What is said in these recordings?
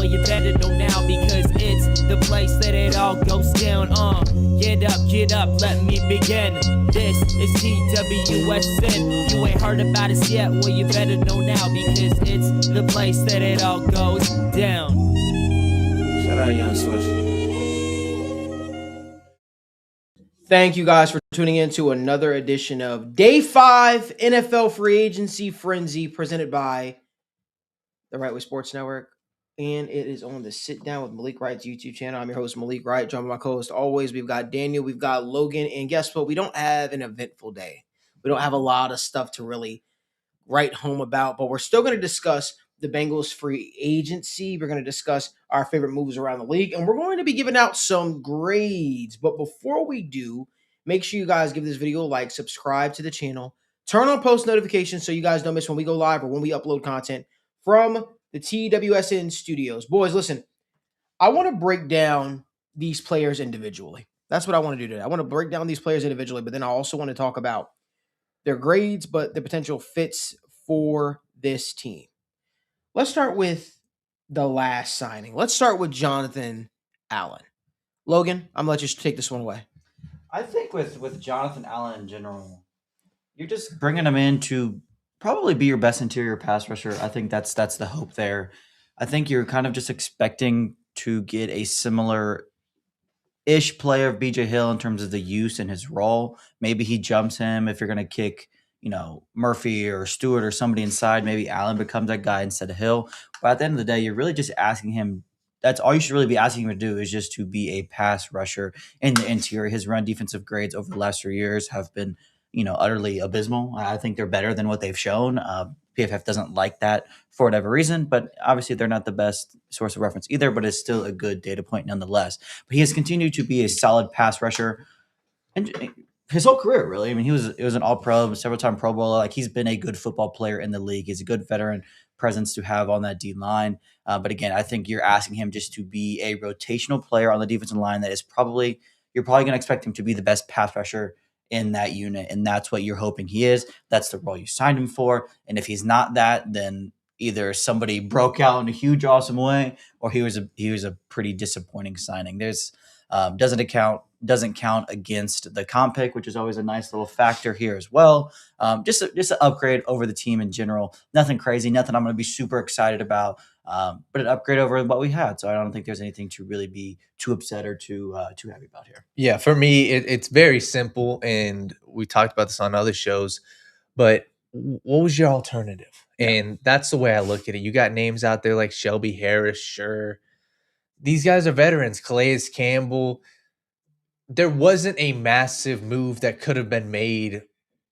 well you better know now, because it's the place that it all goes down. Get up, let me begin. This is TWSN. You ain't heard about us yet, well you better know now, because it's the place that it all goes down. Shout out Young Swish. Thank you guys for tuning in to another edition of Day 5 NFL Free Agency Frenzy, presented by the Right Way Sports Network. And it is on the Sitdown with Malik Wright's YouTube channel. I'm your host, Malik Wright. Joined by my co-host always. We've got Daniel, we've got Logan, and guess what? We don't have an eventful day. We don't have a lot of stuff to really write home about, but we're still going to discuss the Bengals free agency. We're going to discuss our favorite moves around the league, and we're going to be giving out some grades. But before we do, make sure you guys give this video a like, subscribe to the channel, turn on post notifications so you guys don't miss when we go live or when we upload content from the TWSN studios. Boys, listen, I want to break down these players individually. That's what I want to do today. I want to break down these players individually, but then I also want to talk about their grades, but the potential fits for this team. Let's start with the last signing. Let's start with Jonathan Allen. Logan, I'm going to let you take this one away. I think with Jonathan Allen in general, you're just bringing him in to probably be your best interior pass rusher. I think that's the hope there. I think you're kind of just expecting to get a similar-ish player of BJ Hill in terms of the use and his role. Maybe he jumps him if you're going to kick, Murphy or Stewart or somebody inside. Maybe Allen becomes that guy instead of Hill. But at the end of the day, you're really just asking him. That's all you should really be asking him to do, is just to be a pass rusher in the interior. His run defensive grades over the last 3 years have been, utterly abysmal. I think they're better than what they've shown. PFF doesn't like that for whatever reason, but obviously they're not the best source of reference either, but it's still a good data point nonetheless. But he has continued to be a solid pass rusher. And his whole career, really. I mean, it was an all-pro, several-time Pro Bowler. Like, he's been a good football player in the league. He's a good veteran presence to have on that D line. But again, I think you're asking him just to be a rotational player on the defensive line that is you're probably going to expect him to be the best pass rusher in that unit, and that's what you're hoping he is. That's the role you signed him for. And if he's not that, then either somebody broke out in a huge, awesome way, or he was a pretty disappointing signing. There's doesn't count against the comp pick, which is always a nice little factor here as well. Just an upgrade over the team in general. Nothing crazy, nothing I'm going to be super excited about, but an upgrade over what we had. So I don't think there's anything to really be too upset or too happy about here. Yeah, for me, it's very simple, and we talked about this on other shows, but what was your alternative? Yeah. And that's the way I look at it. You got names out there like Shelby Harris, sure. These guys are veterans. Calais Campbell. There wasn't a massive move that could have been made.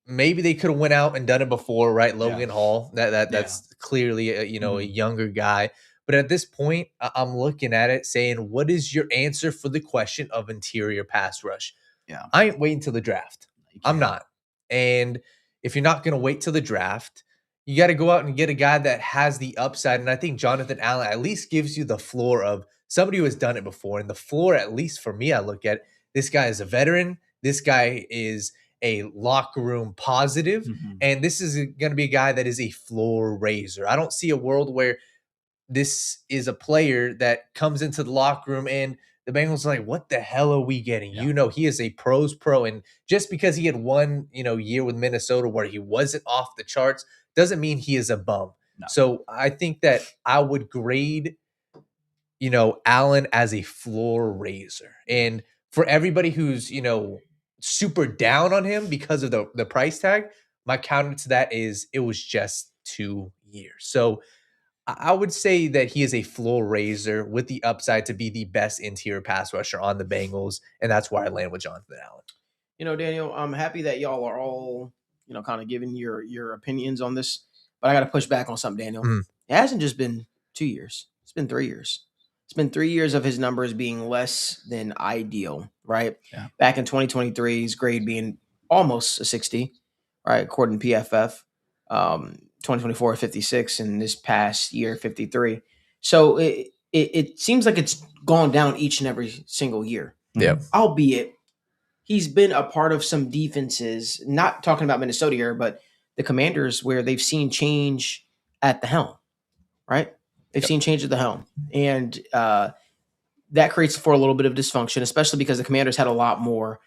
Maybe they could have went out and done it before, right? Logan Hall. That's clearly a younger guy. But at this point, I'm looking at it saying, what is your answer for the question of interior pass rush? Yeah. I ain't waiting till the draft. I'm not. And if you're not going to wait till the draft, you got to go out and get a guy that has the upside. And I think Jonathan Allen at least gives you the floor of somebody who has done it before. And the floor, at least for me, I look at, this guy is a veteran. This guy is a locker room positive. Mm-hmm. And this is going to be a guy that is a floor raiser. I don't see a world where this is a player that comes into the locker room and the Bengals are like, what the hell are we getting? Yeah. He is a pro's pro. And just because he had one, year with Minnesota where he wasn't off the charts doesn't mean he is a bum. No. So I think that I would grade, Allen as a floor raiser. And for everybody who's, super down on him because of the price tag, my counter to that is it was just 2 years. So I would say that he is a floor raiser with the upside to be the best interior pass rusher on the Bengals, and that's why I land with Jonathan Allen. Daniel, I'm happy that y'all are all, kind of giving your opinions on this, but I got to push back on something, Daniel. It hasn't just been 2 years. It's been 3 years. It's been 3 years of his numbers being less than ideal, right? Yeah. Back in 2023, his grade being almost a 60, right, according to PFF. 2024 56, and this past year 53. So it seems like it's gone down each and every single year. Yeah. Albeit he's been a part of some defenses, not talking about Minnesota here, but the Commanders, where they've seen change at the helm, right? They've seen change at the helm. And that creates for a little bit of dysfunction, especially because the Commanders had a lot more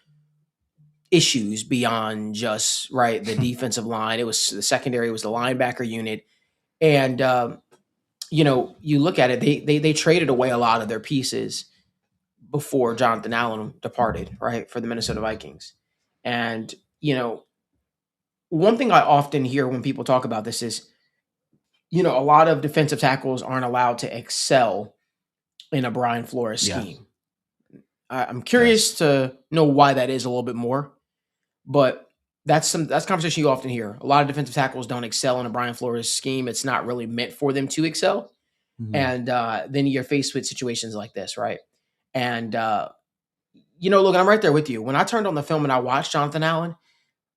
issues beyond just the defensive line. It was the secondary, it was the linebacker unit. And you look at it, they traded away a lot of their pieces before Jonathan Allen departed, right, for the Minnesota Vikings. And, one thing I often hear when people talk about this is, a lot of defensive tackles aren't allowed to excel in a Brian Flores Yes. scheme. I'm curious to know why that is a little bit more, but that's conversation you often hear. A lot of defensive tackles don't excel in a Brian Flores scheme. It's not really meant for them to excel. Mhm. And then you're faced with situations like this, right? And look, I'm right there with you. When I turned on the film and I watched Jonathan Allen,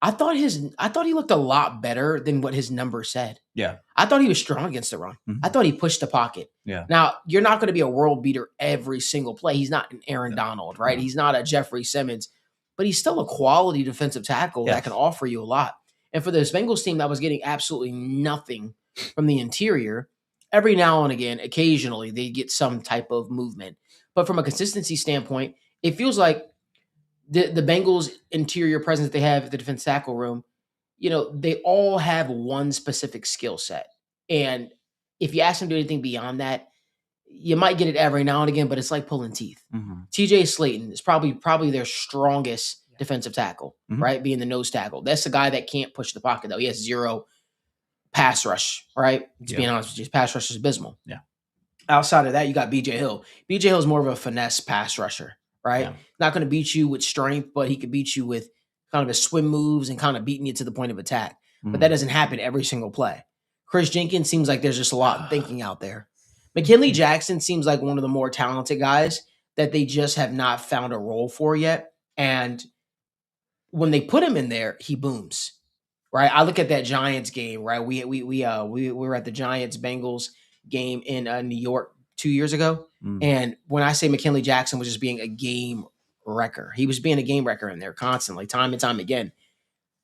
I thought he looked a lot better than what his numbers said. Yeah. I thought he was strong against the run. Mhm. I thought he pushed the pocket. Yeah. Now, you're not going to be a world beater every single play. He's not an Aaron No. Donald, right? No. He's not a Jeffrey Simmons, but he's still a quality defensive tackle that Yes. can offer you a lot. And for this Bengals team that was getting absolutely nothing from the interior, every now and again, occasionally, they get some type of movement. But from a consistency standpoint, it feels like the Bengals interior presence that they have at the defense tackle room, they all have one specific skill set. And if you ask them to do anything beyond that, you might get it every now and again, but it's like pulling teeth. Mhm. TJ Slayton is probably their strongest defensive tackle, Mhm. right? Being the nose tackle. That's the guy that can't push the pocket, though. He has zero pass rush, right? Just being honest with you, his pass rush is abysmal. Yeah. Outside of that, you got BJ Hill. BJ Hill is more of a finesse pass rusher, right? Yeah. Not going to beat you with strength, but he could beat you with kind of his swim moves and kind of beating you to the point of attack. But that doesn't happen every single play. Chris Jenkins seems like there's just a lot of thinking out there. McKinley Jackson seems like one of the more talented guys that they just have not found a role for yet. And when they put him in there, he booms, right? I look at that Giants game, right? We were at the Giants Bengals game in New York 2 years ago. Mhm. And when I say McKinley Jackson was just being a game wrecker, he was being a game wrecker in there constantly, time and time again.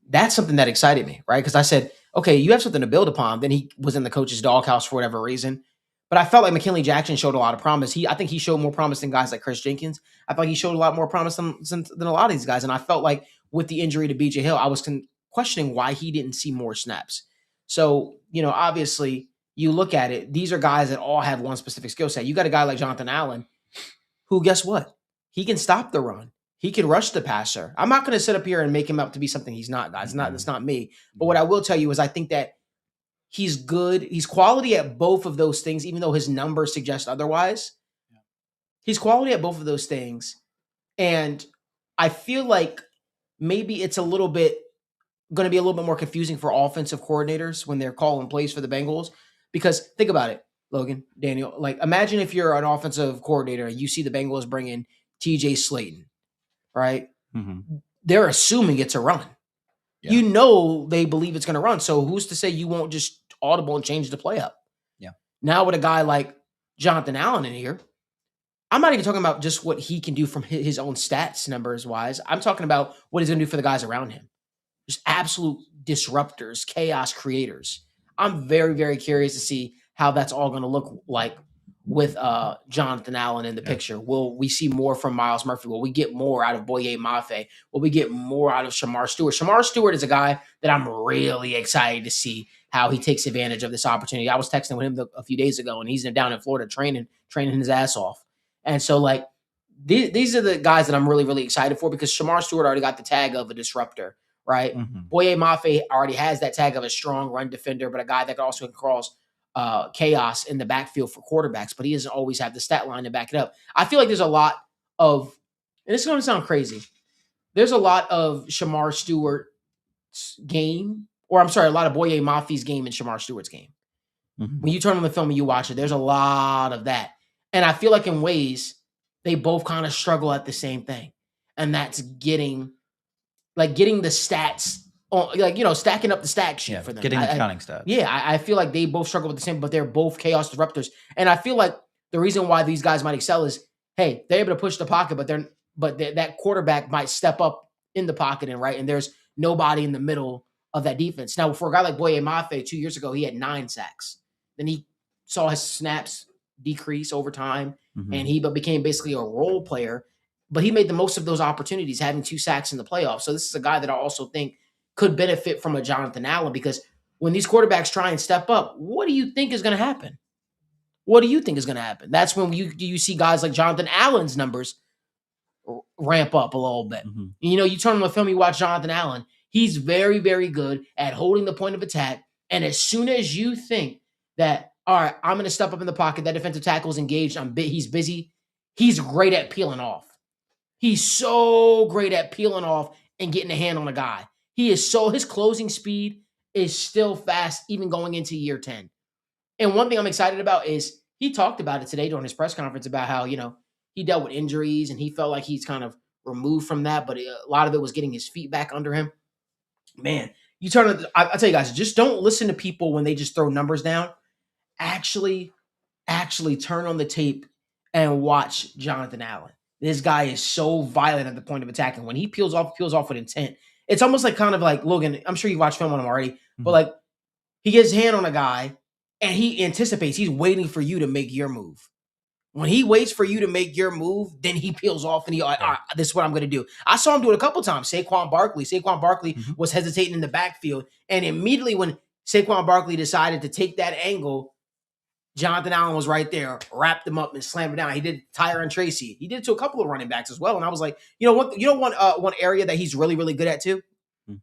That's something that excited me, right? Because I said, okay, you have something to build upon. Then he was in the coach's doghouse for whatever reason. But I felt like McKinley Jackson showed a lot of promise. I think he showed more promise than guys like Chris Jenkins. I felt like he showed a lot more promise than a lot of these guys. And I felt like with the injury to BJ Hill, I was questioning why he didn't see more snaps. So, obviously, you look at it, these are guys that all have one specific skill set. You got a guy like Jonathan Allen, who, guess what? He can stop the run. He can rush the passer. I'm not going to sit up here and make him up to be something he's not, guys. That's not me. But what I will tell you is I think that he's good. He's quality at both of those things, even though his numbers suggest otherwise. He's quality at both of those things. And I feel like maybe it's going to be a little bit more confusing for offensive coordinators when they're calling plays for the Bengals. Because think about it, Logan, Daniel. Like, imagine if you're an offensive coordinator and you see the Bengals bring in TJ Slayton, right? Mhm. They're assuming it's a run. Yeah. They believe it's going to run. So who's to say you won't just audible and change the play up? Yeah. Now with a guy like Jonathan Allen in here, I'm not even talking about just what he can do from his own stats numbers wise. I'm talking about what he's going to do for the guys around him. Just absolute disruptors, chaos creators. I'm very, very curious to see how that's all going to look like with Jonathan Allen in the picture. Will we see more from Myles Murphy? Will we get more out of Boye Mafe? Will we get more out of Shamar Stewart? Shamar Stewart is a guy that I'm really excited to see how he takes advantage of this opportunity. I was texting with him a few days ago, and he's down in Florida training his ass off. And so, like, these are the guys that I'm really, really excited for because Shamar Stewart already got the tag of a disruptor, right? Mhm. Boye Mafe already has that tag of a strong run defender, but a guy that also can cause chaos in the backfield for quarterbacks, but he doesn't always have the stat line to back it up. I feel like there's a lot of, and it's going to sound crazy, there's a lot of Shamar Stewart's game, or I'm sorry, a lot of Boye Mafe's game and Shamar Stewart's game. Mhm. When you turn on the film and you watch it, there's a lot of that. And I feel like in ways, they both kind of struggle at the same thing. And that's getting the stats, stacking up the stack sheet Yeah. for them. Getting the counting stats. Yeah, I feel like they both struggle with the same, but they're both chaos disruptors. And I feel like the reason why these guys might excel is, hey, they're able to push the pocket, but that quarterback might step up in the pocket and there's nobody in the middle of that defense. Now, for a guy like Boye Mafe 2 years ago, he had 9 sacks. Then he saw his snaps decrease over time, Mhm. and he became basically a role player. But he made the most of those opportunities, having 2 sacks in the playoffs. So this is a guy that I also think could benefit from a Jonathan Allen, because when these quarterbacks try and step up, what do you think is going to happen? What do you think is going to happen? That's when you see guys like Jonathan Allen's numbers ramp up a little bit. Mhm. You know, you turn on the film, you watch Jonathan Allen. He's very, very good at holding the point of attack. And as soon as you think that, all right, I'm going to step up in the pocket, that defensive tackle is engaged, he's busy, he's great at peeling off. He's so great at peeling off and getting a hand on a guy. His closing speed is still fast, even going into year 10. And one thing I'm excited about is he talked about it today during his press conference about how, he dealt with injuries and he felt like he's kind of removed from that, but a lot of it was getting his feet back under him. Man, I'll tell you guys, just don't listen to people when they just throw numbers down. Actually turn on the tape and watch Jonathan Allen. This guy is so violent at the point of attack, and when he peels off with intent. It's almost like kind of like Logan. I'm sure you watched film on him already, but like he gets his hand on a guy and he anticipates. He's waiting for you to make your move. When he waits for you to make your move, then he peels off and all right, this is what I'm going to do. I saw him do it a couple times. Saquon Barkley was hesitating in the backfield, and immediately when Saquon Barkley decided to take that angle, Jonathan Allen was right there, wrapped him up and slammed him down. He did Tyron Tracy. He did it to a couple of running backs as well. And I was like, one area that he's really, really good at too,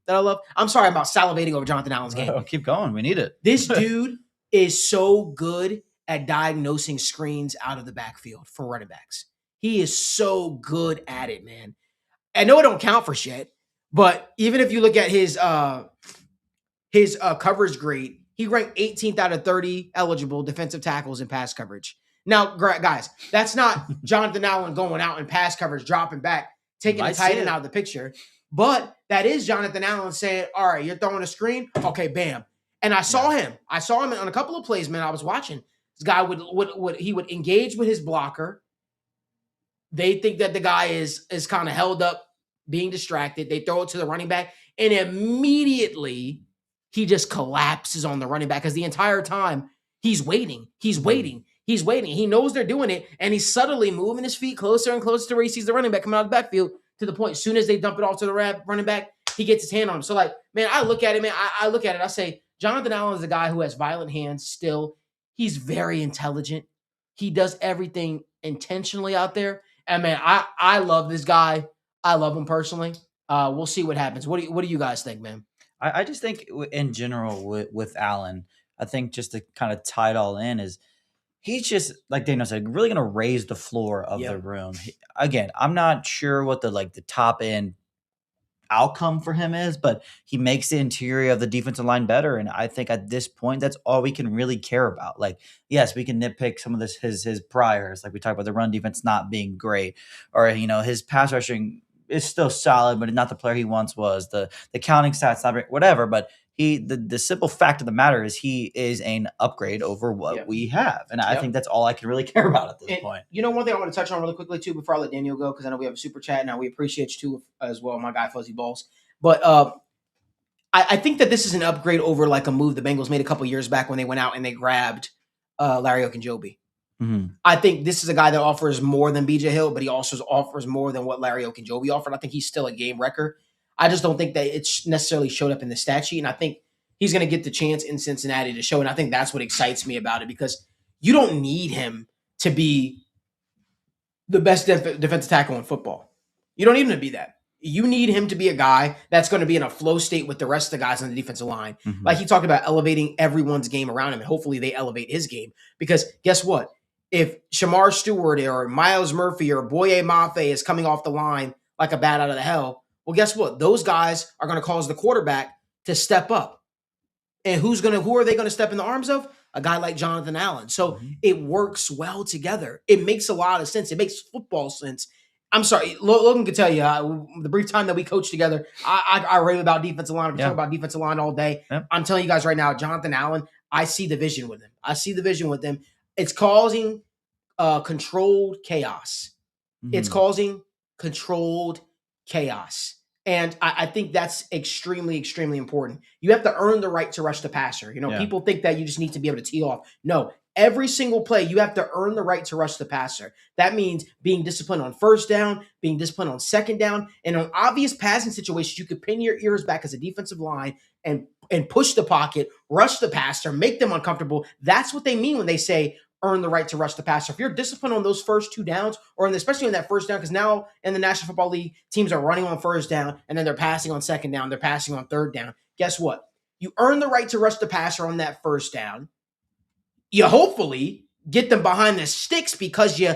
that I love? I'm sorry about salivating over Jonathan Allen's game. Oh, keep going. We need it. This dude is so good at diagnosing screens out of the backfield for running backs. He is so good at it, man. I know it don't count for shit, but even if you look at his coverage grade, he ranked 18th out of 30 eligible defensive tackles in pass coverage. Now, guys, that's not Jonathan Allen going out in pass coverage, dropping back, taking the tight end out of the picture. But that is Jonathan Allen saying, all right, you're throwing a screen? Okay, bam. And I saw him on a couple of plays, man. I was watching. This guy would engage with his blocker. They think that the guy is kind of held up, being distracted. They throw it to the running back, and immediately he just collapses on the running back because the entire time he's waiting. He knows they're doing it, and he's subtly moving his feet closer and closer to where he sees the running back coming out of the backfield, to the point as soon as they dump it off to the running back, he gets his hand on him. So, like, man, I look at it, man. I look at it. I say, Jonathan Allen is a guy who has violent hands still. He's very intelligent. He does everything intentionally out there. And, man, I love this guy. I love him personally. We'll see what happens. What do you guys think, man? I just think in general with Allen, I think just to kind of tie it all in is he's just, like Daniel said, really going to raise the floor of the room. Again, I'm not sure what the top end outcome for him is, but he makes the interior of the defensive line better. And I think at this point, that's all we can really care about. Like, yes, we can nitpick some of his priors. Like we talked about the run defense not being great, or, his pass rushing is still solid, but not the player he once was. The counting stats, not great, whatever. But the simple fact of the matter is he is an upgrade over what we have. And I think that's all I can really care about at this point. One thing I want to touch on really quickly too, before I let Daniel go, because I know we have a super chat now. We appreciate you too as well, my guy Fuzzy Balls. But I think that this is an upgrade over like a move the Bengals made a couple years back when they went out and they grabbed Larry Ogunjobi. Mm-hmm. I think this is a guy that offers more than BJ Hill, but he also offers more than what Larry Ogunjobi offered. I think he's still a game wrecker. I just don't think that it's necessarily showed up in the stat sheet, and I think he's going to get the chance in Cincinnati to show, and I think that's what excites me about it, because you don't need him to be the best defensive tackle in football. You don't need him to be that. You need him to be a guy that's going to be in a flow state with the rest of the guys on the defensive line. Mm-hmm. Like he talked about elevating everyone's game around him, and hopefully they elevate his game, because guess what? If Shamar Stewart or Miles Murphy or Boye Mafe is coming off the line like a bat out of the hell, well, guess what? Those guys are going to cause the quarterback to step up. And who are they going to step in the arms of? A guy like Jonathan Allen. So it works well together. It makes a lot of sense. It makes football sense. I'm sorry, Logan can tell you, the brief time that we coached together, I rave about defensive line. We talk about defensive line all day. Yep. I'm telling you guys right now, Jonathan Allen, I see the vision with him. It's causing controlled chaos. Mm-hmm. It's causing controlled chaos. And I think that's extremely, extremely important. You have to earn the right to rush the passer. People think that you just need to be able to tee off. No, every single play, you have to earn the right to rush the passer. That means being disciplined on first down, being disciplined on second down, and on obvious passing situations, you could pin your ears back as a defensive line and push the pocket, rush the passer, make them uncomfortable. That's what they mean when they say earn the right to rush the passer. If you're disciplined on those first 2 downs, or especially on that first down, because now in the National Football League, teams are running on first down, and then they're passing on second down, they're passing on third down. Guess what? You earn the right to rush the passer on that first down. You hopefully get them behind the sticks because you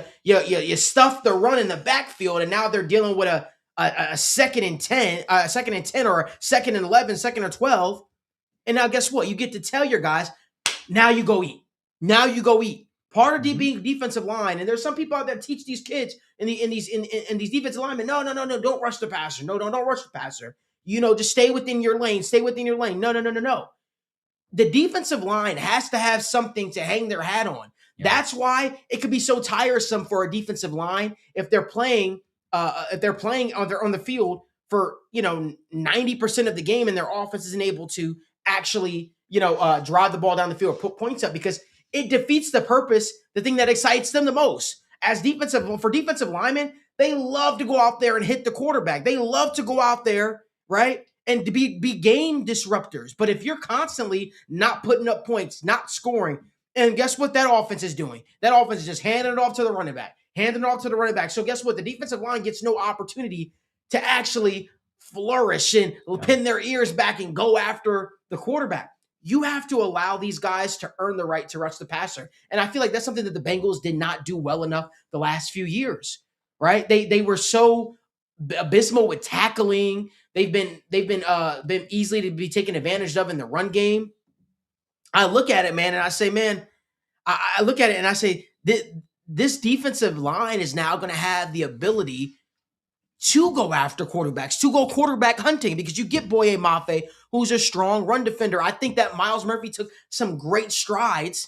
stuff the run in the backfield, and now they're dealing with a second and 10, or a second and 11, second or 12. And now guess what? You get to tell your guys, now you go eat. Now you go eat. Part of being defensive line, and there's some people out there that teach these kids in these defensive linemen, no, don't rush the passer. No, don't rush the passer. Just stay within your lane. Stay within your lane. No. The defensive line has to have something to hang their hat on. Yeah. That's why it could be so tiresome for a defensive line if they're playing on the field for 90% of the game, and their offense isn't able to actually drive the ball down the field or put points up, because it defeats the purpose, the thing that excites them the most. For defensive linemen, they love to go out there and hit the quarterback. They love to go out there, right, and to be game disruptors. But if you're constantly not putting up points, not scoring, and guess what that offense is doing? That offense is just handing it off to the running back. So guess what? The defensive line gets no opportunity to actually flourish and pin their ears back and go after the quarterback. You have to allow these guys to earn the right to rush the passer. And I feel like that's something that the Bengals did not do well enough the last few years, right? They were so abysmal with tackling. They've been easily to be taken advantage of in the run game. I look at it, man, and I say, I look at it and I say, this defensive line is now going to have the ability to go after quarterbacks, to go quarterback hunting, because you get Boye Mafe, who's a strong run defender. I think that Myles Murphy took some great strides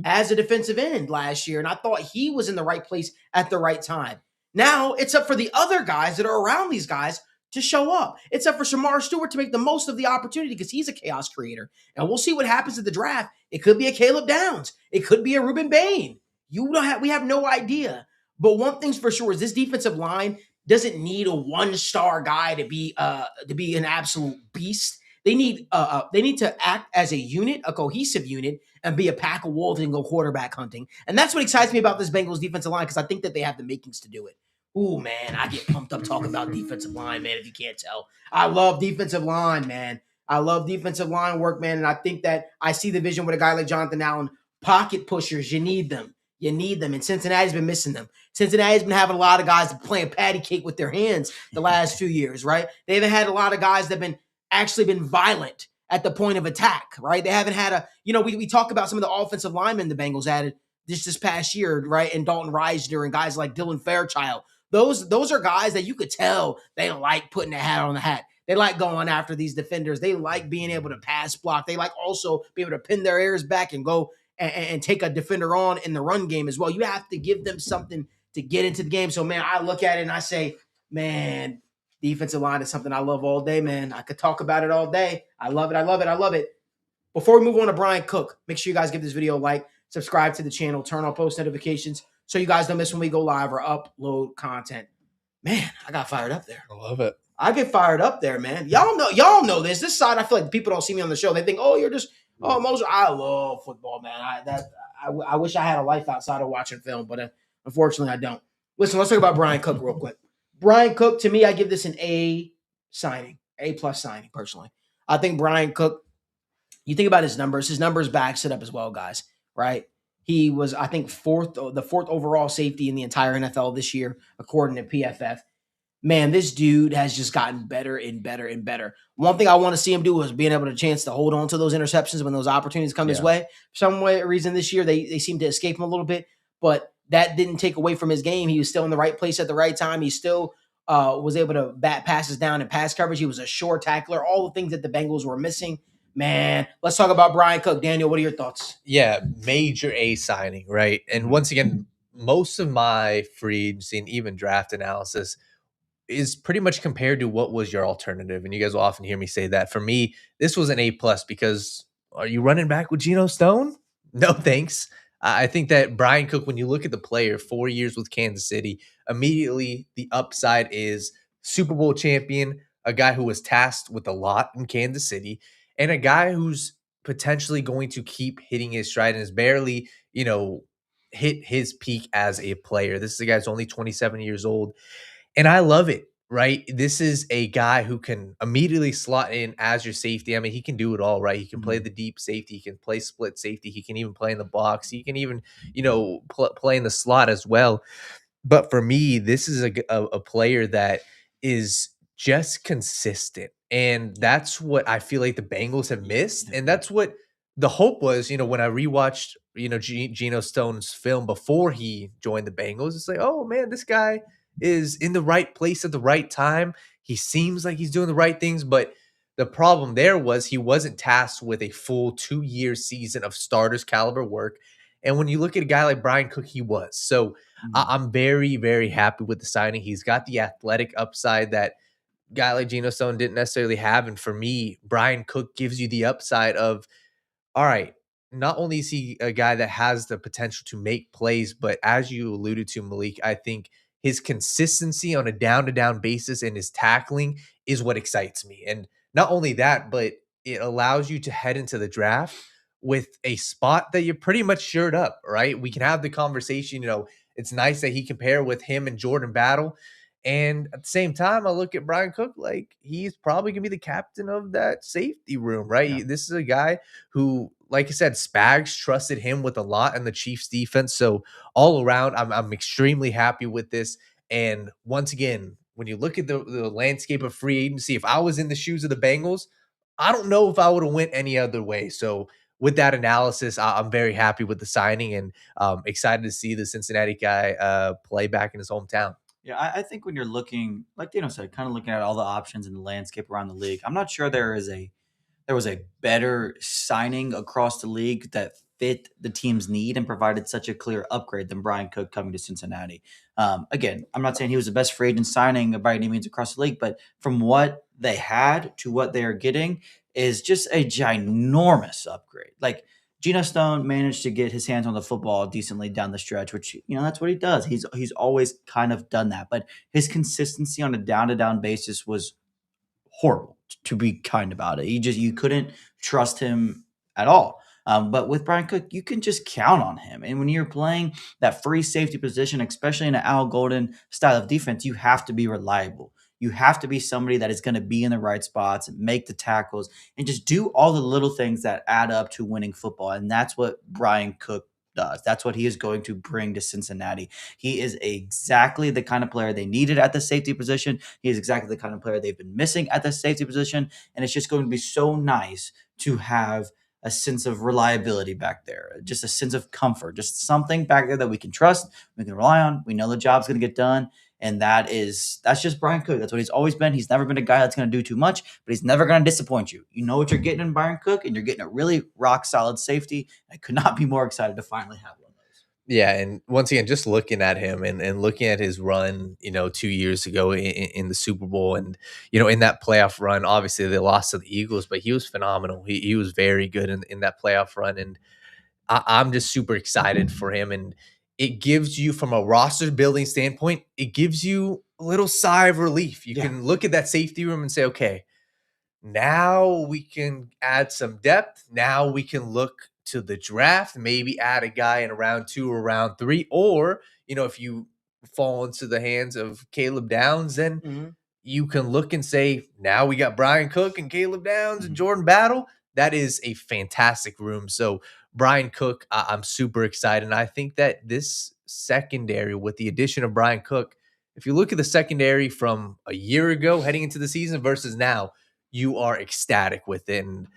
as a defensive end last year, and I thought he was in the right place at the right time. Now it's up for the other guys that are around these guys to show up. It's up for Shamar Stewart to make the most of the opportunity, because he's a chaos creator. And we'll see what happens at the draft. It could be a Caleb Downs. It could be a Ruben Bain. We have no idea. But one thing's for sure is this defensive line doesn't need a one-star guy to be an absolute beast. They need to act as a unit, a cohesive unit, and be a pack of wolves and go quarterback hunting. And that's what excites me about this Bengals defensive line, because I think that they have the makings to do it. Ooh, man, I get pumped up talking about defensive line, man, if you can't tell. I love defensive line, man. I love defensive line work, man, and I think that I see the vision with a guy like Jonathan Allen. Pocket pushers, you need them. And Cincinnati's been missing them. Cincinnati's been having a lot of guys playing patty cake with their hands the last few years, right? They haven't had a lot of guys that have actually been violent at the point of attack, right? They haven't had we talk about some of the offensive linemen the Bengals added this past year, right? And Dalton Reisner and guys like Dylan Fairchild. Those are guys that you could tell they like putting a hat on the hat. They like going after these defenders. They like being able to pass block. They like also be able to pin their ears back and go and take a defender on in the run game as well. You have to give them something to get into the game. So, man, I look at it and I say, man, defensive line is something I love all day, man. I could talk about it all day. I love it. Before we move on to Brian Cook, make sure you guys give this video a like, subscribe to the channel, turn on post notifications so you guys don't miss when we go live or upload content. Man, I got fired up there. I love it. I get fired up there, man. Y'all know this. This side, I feel like people don't see me on the show. They think, oh, you're just – oh, Moser. I love football, man. I wish I had a life outside of watching film, but unfortunately I don't. Listen, let's talk about Brian Cook real quick. Brian Cook, to me, I give this an A signing, A+ signing, personally. I think Brian Cook, you think about his numbers backs it up as well, guys, right? He was, I think, the fourth overall safety in the entire NFL this year, according to PFF. Man, this dude has just gotten better and better and better. One thing I want to see him do is being able to chance to hold on to those interceptions when those opportunities come his way. For some reason this year, they seem to escape him a little bit, but that didn't take away from his game. He was still in the right place at the right time. He still was able to bat passes down in pass coverage. He was a sure tackler, all the things that the Bengals were missing. Man, let's talk about Brian Cook. Daniel, what are your thoughts? Yeah, major A signing, right? And once again, most of my free agency and even draft analysis is pretty much compared to what was your alternative. And you guys will often hear me say that. For me, this was an A+, because are you running back with Geno Stone? No, thanks. I think that Brian Cook, when you look at the player, 4 years with Kansas City, immediately the upside is Super Bowl champion, a guy who was tasked with a lot in Kansas City, and a guy who's potentially going to keep hitting his stride and has barely, hit his peak as a player. This is a guy who's only 27 years old. And I love it, right? This is a guy who can immediately slot in as your safety. I mean, he can do it all, right? He can play the deep safety, he can play split safety, he can even play in the box, he can even, play in the slot as well. But for me, this is a player that is just consistent. And that's what I feel like the Bengals have missed. And that's what the hope was, when I rewatched, Geno Stone's film before he joined the Bengals. It's like, oh man, this guy is in the right place at the right time. He seems like he's doing the right things. But the problem there was he wasn't tasked with a full 2-year season of starters caliber work. And when you look at a guy like Brian Cook, he was. So I'm very, very happy with the signing. He's got the athletic upside that guy like Geno Stone didn't necessarily have. And for me, Brian Cook gives you the upside of, all right, not only is he a guy that has the potential to make plays, but as you alluded to, Malik, I think his consistency on a down-to-down basis and his tackling is what excites me. And not only that, but it allows you to head into the draft with a spot that you're pretty much shored up, right? We can have the conversation, it's nice that he can pair with him and Jordan Battle. And at the same time, I look at Brian Cook like he's probably going to be the captain of that safety room, right? Yeah. This is a guy who, like I said, Spags trusted him with a lot in the Chiefs defense. So all around, I'm extremely happy with this. And once again, when you look at the landscape of free agency, if I was in the shoes of the Bengals, I don't know if I would have went any other way. So with that analysis, I'm very happy with the signing and excited to see the Cincinnati guy play back in his hometown. Yeah, I think when you're looking, like Dino said, kind of looking at all the options in the landscape around the league, I'm not sure there was a better signing across the league that fit the team's need and provided such a clear upgrade than Brian Cook coming to Cincinnati. Again, I'm not saying he was the best free agent signing by any means across the league, but from what they had to what they are getting is just a ginormous upgrade. Like Geno Stone managed to get his hands on the football decently down the stretch, which that's what he does. He's always kind of done that, but his consistency on a down to down basis was horrible, to be kind about it. You couldn't trust him at all. But with Brian Cook, you can just count on him. And when you're playing that free safety position, especially in an Al Golden style of defense, you have to be reliable. You have to be somebody that is going to be in the right spots and make the tackles and just do all the little things that add up to winning football. And that's what Brian Cook does. That's what he is going to bring to Cincinnati. He is exactly the kind of player they needed at the safety position. He is exactly the kind of player they've been missing at the safety position. And it's just going to be so nice to have a sense of reliability back there, just a sense of comfort, just something back there that we can trust, we can rely on. We know the job's going to get done. And that's just Brian Cook. That's what he's always been. He's never been a guy that's going to do too much, but he's never going to disappoint you. You know what you're getting in Brian Cook, and you're getting a really rock solid safety. I could not be more excited to finally have one of those. Yeah, and once again, just looking at him and looking at his run, 2 years ago in the Super Bowl, and in that playoff run, obviously they lost to the Eagles, but he was phenomenal. He was very good in that playoff run, and I'm just super excited for him. And it gives you, from a roster building standpoint, it gives you a little sigh of relief. You can look at that safety room and say, okay, now we can add some depth. Now we can look to the draft, maybe add a guy in round 2 or round 3. Or, if you fall into the hands of Caleb Downs, then you can look and say, now we got Brian Cook and Caleb Downs and Jordan Battle. That is a fantastic room. So Brian Cook, I'm super excited. And I think that this secondary, with the addition of Brian Cook, if you look at the secondary from a year ago heading into the season versus now, you are ecstatic with it, and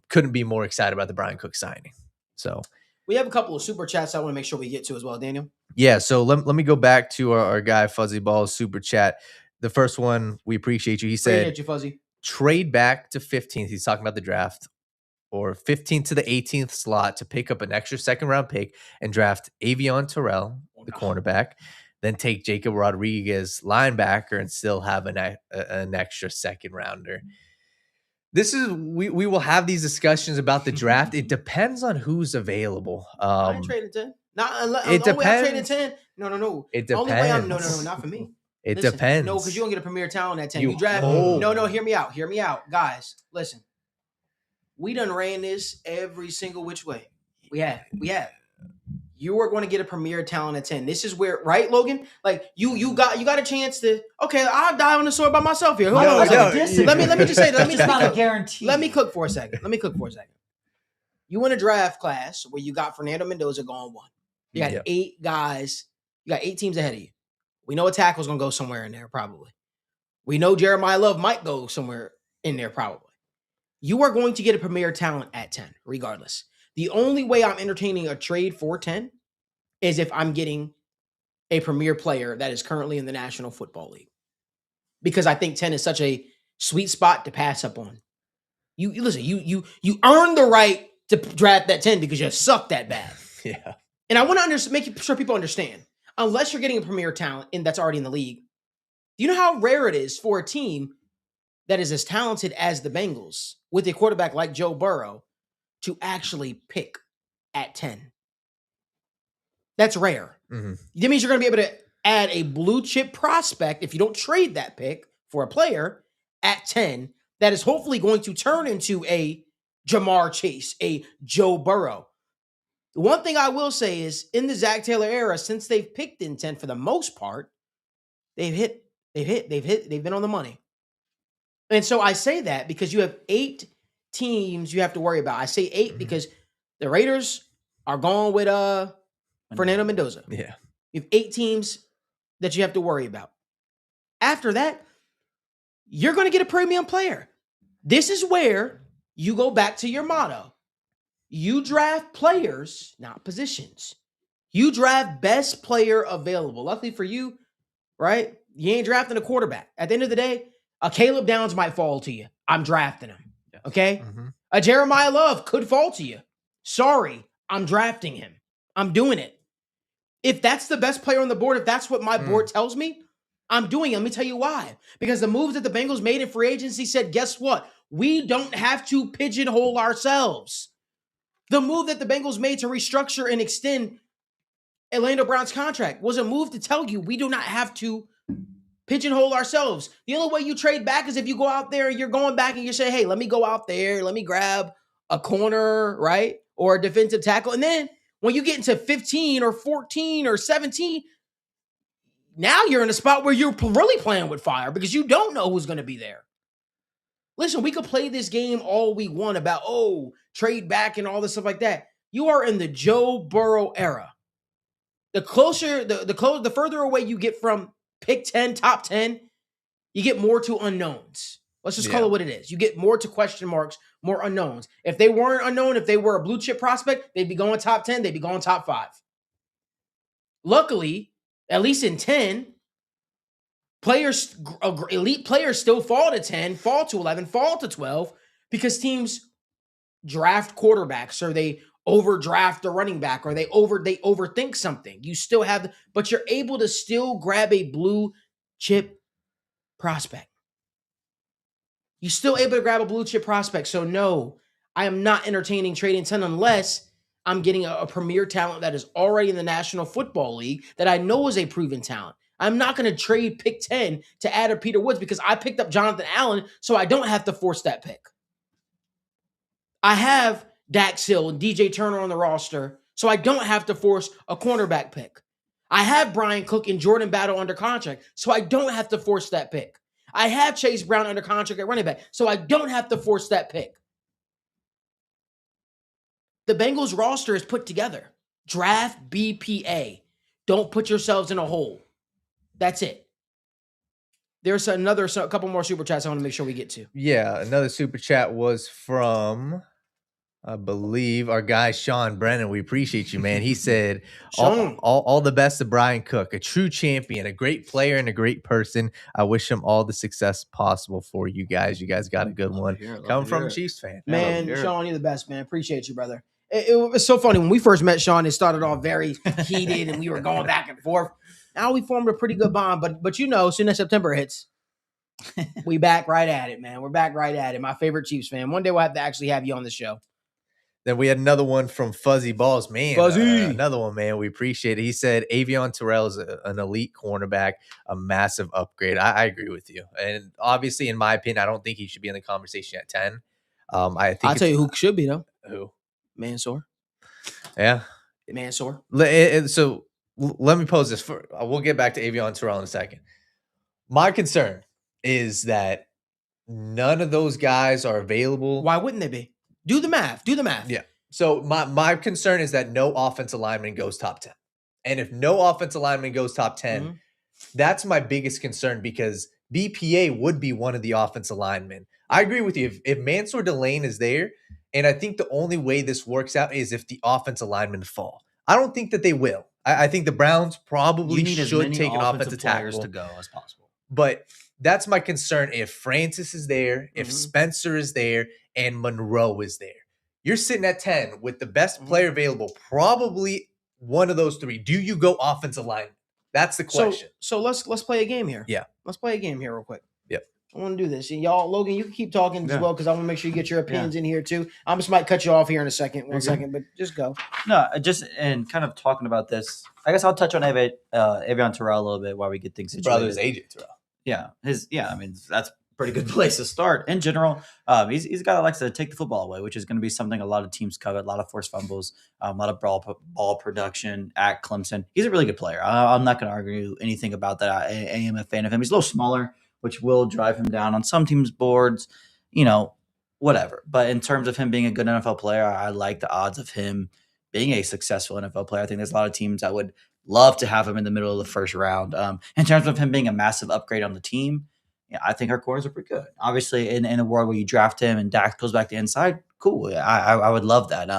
couldn't be more excited about the Brian Cook signing. So we have a couple of super chats I want to make sure we get to as well, Daniel. Yeah, so let me go back to our guy Fuzzy Ball's super chat. The first one, we appreciate you. He said, Appreciate you, Fuzzy. Trade back to 15th. He's talking about the draft, or 15th to the 18th slot to pick up an extra second-round pick and draft Avion Terrell, the cornerback, then take Jacob Rodriguez, linebacker, and still have an extra second-rounder. we will have these discussions about the draft. It depends on who's available. I ain't trading 10. It The only way I'm depends. trading 10. No. It The only way I'm depends. not for me. It Listen, depends. No, because you don't get a premier talent at 10. You You draft. hope. No, hear me out. Hear me out. Guys, listen. We done ran this every single which way. We have. You are going to get a premier talent at 10. This is where, right, Logan? Like you got a chance to. Okay, I'll die on the sword by myself here. Hold on a second. Let me just say that. It's not a guarantee. Let me cook for a second. You in a draft class where you got Fernando Mendoza going 1. You got 8 guys. You got 8 teams ahead of you. We know a tackle's going to go somewhere in there, probably. We know Jeremiah Love might go somewhere in there, probably. You are going to get a premier talent at 10, regardless. The only way I'm entertaining a trade for 10 is if I'm getting a premier player that is currently in the National Football League. Because I think 10 is such a sweet spot to pass up on. You listen, you earn the right to draft that 10 because you suck that bad. Yeah. And I want to make sure people understand. Unless you're getting a premier talent that's already in the league, do you know how rare it is for a team that is as talented as the Bengals with a quarterback like Joe Burrow to actually pick at 10? That's rare. Mm-hmm. That means you're going to be able to add a blue chip prospect if you don't trade that pick for a player at 10 that is hopefully going to turn into a Jamar Chase, a Joe Burrow. The one thing I will say is in the Zach Taylor era, since they've picked in 10 for the most part, they've been on the money. And so I say that because you have 8 teams you have to worry about. I say 8 because the Raiders are going with Fernando Mendoza. Yeah. You have 8 teams that you have to worry about. After that, you're going to get a premium player. This is where you go back to your motto. You draft players, not positions. You draft best player available. Luckily for you, right? You ain't drafting a quarterback. At the end of the day, a Caleb Downs might fall to you. I'm drafting him. Okay? Mm-hmm. A Jeremiah Love could fall to you. Sorry, I'm drafting him. I'm doing it. If that's the best player on the board, if that's what my board tells me, I'm doing it. Let me tell you why. Because the moves that the Bengals made in free agency said, guess what? We don't have to pigeonhole ourselves. The move that the Bengals made to restructure and extend Orlando Brown's contract was a move to tell you we do not have to pigeonhole ourselves. The only way you trade back is if you go out there and you're going back and you say, hey, let me go out there, let me grab a corner, right? Or a defensive tackle. And then when you get into 15 or 14 or 17, now you're in a spot where you're really playing with fire because you don't know who's going to be there. Listen, we could play this game all we want about, trade back and all this stuff like that. You are in the Joe Burrow era. The further away you get from pick 10, top 10, you get more to unknowns. Let's just call it what it is. You get more to question marks, more unknowns. If they weren't unknown, if they were a blue chip prospect, they'd be going top 10, they'd be going top 5. Luckily, at least in 10, elite players still fall to 10, fall to 11, fall to 12 because teams draft quarterbacks or they overdraft a running back or they overthink something. You still have, but you're able to still grab a blue chip prospect. You're still able to grab a blue chip prospect. So no, I am not entertaining trading 10 unless I'm getting a premier talent that is already in the National Football League that I know is a proven talent. I'm not going to trade pick 10 to add a Peter Woods because I picked up Jonathan Allen, so I don't have to force that pick. I have Dax Hill and DJ Turner on the roster, so I don't have to force a cornerback pick. I have Brian Cook and Jordan Battle under contract, so I don't have to force that pick. I have Chase Brown under contract at running back, so I don't have to force that pick. The Bengals roster is put together. Draft BPA. Don't put yourselves in a hole. That's it. There's a couple more super chats I want to make sure we get to. Yeah, another super chat was from, I believe, our guy Sean Brennan. We appreciate you, man. He said, all the best to Brian Cook, a true champion, a great player, and a great person. I wish him all the success possible for you guys. You guys got a good one. Coming from a Chiefs fan. Man, Sean, you're the best, man. Appreciate you, brother. It was so funny. When we first met Sean, it started off very heated, and we were going back and forth. Now we formed a pretty good bond, but as soon as September hits, We back right at it, man. We're back right at it. My favorite Chiefs fan. One day we'll have to actually have you on the show. Then we had another one from Fuzzy Balls. Man, Fuzzy. another one, man. We appreciate it. He said Avion Terrell is an elite cornerback, a massive upgrade. I agree with you. And obviously, in my opinion, I don't think he should be in the conversation at 10. I think I'll tell you who should be, though. Who? Mansoor. Yeah. Mansoor. So let me pose this. We'll get back to Avion Terrell in a second. My concern is that none of those guys are available. Why wouldn't they be? Do the math. Yeah. So my concern is that no offensive lineman goes top 10. And if no offensive lineman goes top 10, that's my biggest concern because BPA would be one of the offensive linemen. I agree with you. If Mansoor Delane is there, and I think the only way this works out is if the offensive linemen fall. I don't think that they will. I think the Browns probably should take an offensive tackle to go as possible. But that's my concern. If Francis is there, if Spencer is there, and Monroe is there, you're sitting at 10 with the best player available, probably one of those three. Do you go offensive line? That's the question. So let's play a game here. Yeah. Let's play a game here real quick. Yep. I want to do this. And y'all, Logan, you can keep talking as well because I want to make sure you get your opinions in here too. I just might cut you off here in a second, one second, but just go. No, just and kind of talking about this, I guess I'll touch on Avion Terrell a little bit while we get things situated. Brother's AJ Terrell. Yeah, I mean that's a pretty good place to start. In general, he's a guy that likes to take the football away, which is going to be something a lot of teams covet. A lot of forced fumbles, a lot of ball production at Clemson. He's a really good player. I'm not going to argue anything about that. I am a fan of him. He's a little smaller, which will drive him down on some teams' boards. Whatever. But in terms of him being a good NFL player, I like the odds of him being a successful NFL player. I think there's a lot of teams that would love to have him in the middle of the first round. In terms of him being a massive upgrade on the team, I think our corners are pretty good. Obviously, in a world where you draft him and Dak goes back to inside, cool. I would love that.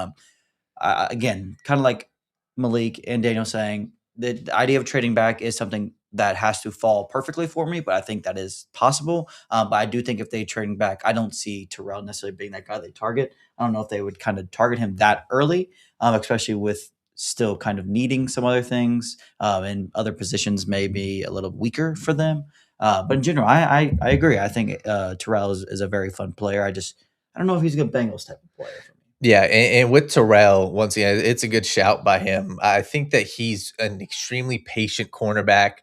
Again, kind of like Malik and Daniel saying, the idea of trading back is something that has to fall perfectly for me, but I think that is possible. But I do think if they trading back, I don't see Terrell necessarily being that guy they target. I don't know if they would kind of target him that early, especially with still kind of needing some other things and other positions may be a little weaker for them. But in general, I agree. I think Terrell is a very fun player. I don't know if he's a good Bengals type of player for me. Yeah, and with Terrell, once again, it's a good shout by him. I think that he's an extremely patient cornerback.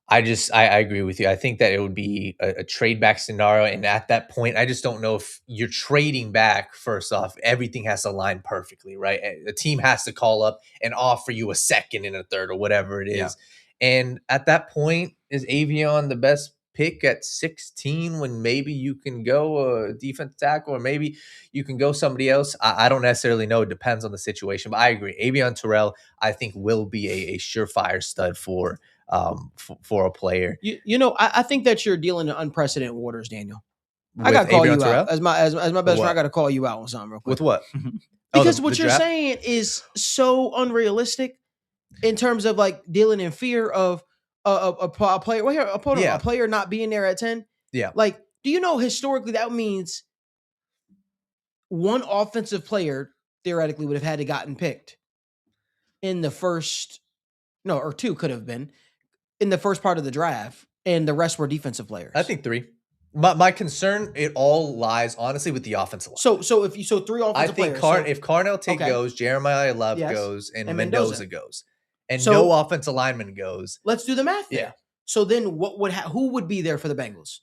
I agree with you. I think that it would be a trade back scenario. And at that point, I just don't know if you're trading back. First off, everything has to align perfectly, right? The team has to call up and offer you a second and a third or whatever it is. Yeah. And at that point, is Avion the best pick at 16 when maybe you can go a defensive tackle or maybe you can go somebody else? I don't necessarily know. It depends on the situation. But I agree. Avion Terrell, I think, will be a surefire stud for a player. I think that you're dealing in unprecedented waters, Daniel. I gotta call you out as my best friend. I gotta call you out on something real quick. With what? Because what you're saying is so unrealistic in terms of like dealing in fear of a player. A player not being there at 10. Yeah. Like, do you know historically that means one offensive player theoretically would have had to gotten picked in the first, or two could have been in the first part of the draft, and the rest were defensive players. I think three. My concern, it all lies honestly with the offensive line. So three offensive players. I think if Carnell Tate goes, Jeremiah Love goes, and Mendoza goes, and no offensive lineman goes. Let's do the math there. Yeah. So then, who would be there for the Bengals?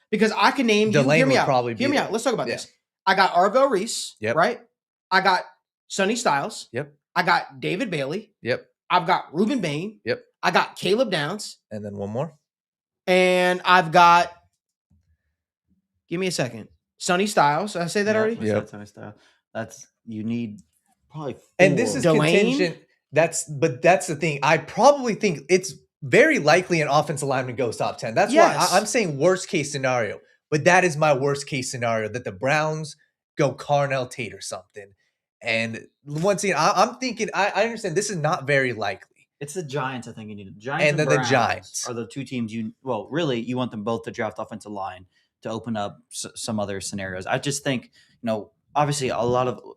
Because I can name Delane you. Hear me out. Probably hear me out. Let's talk about this. I got Arvell Reese. Yep. Right. I got Sonny Styles. Yep. I got David Bailey. Yep. I've got Reuben Bain. Yep. I got Caleb Downs. And then one more. And I've got, give me a second, Sonny Styles. Did I say that already? Yeah. Sonny Styles. You need probably 4. And this is contingent. That's the thing. I probably think it's very likely an offensive lineman goes top 10. That's why I'm saying worst case scenario. But that is my worst case scenario, that the Browns go Carnell Tate or something. And once again, I'm thinking, I understand this is not very likely. It's the Giants, I think you need. Giants and then the Giants are the two teams you want them both to draft offensive line to open up some other scenarios. I just think, obviously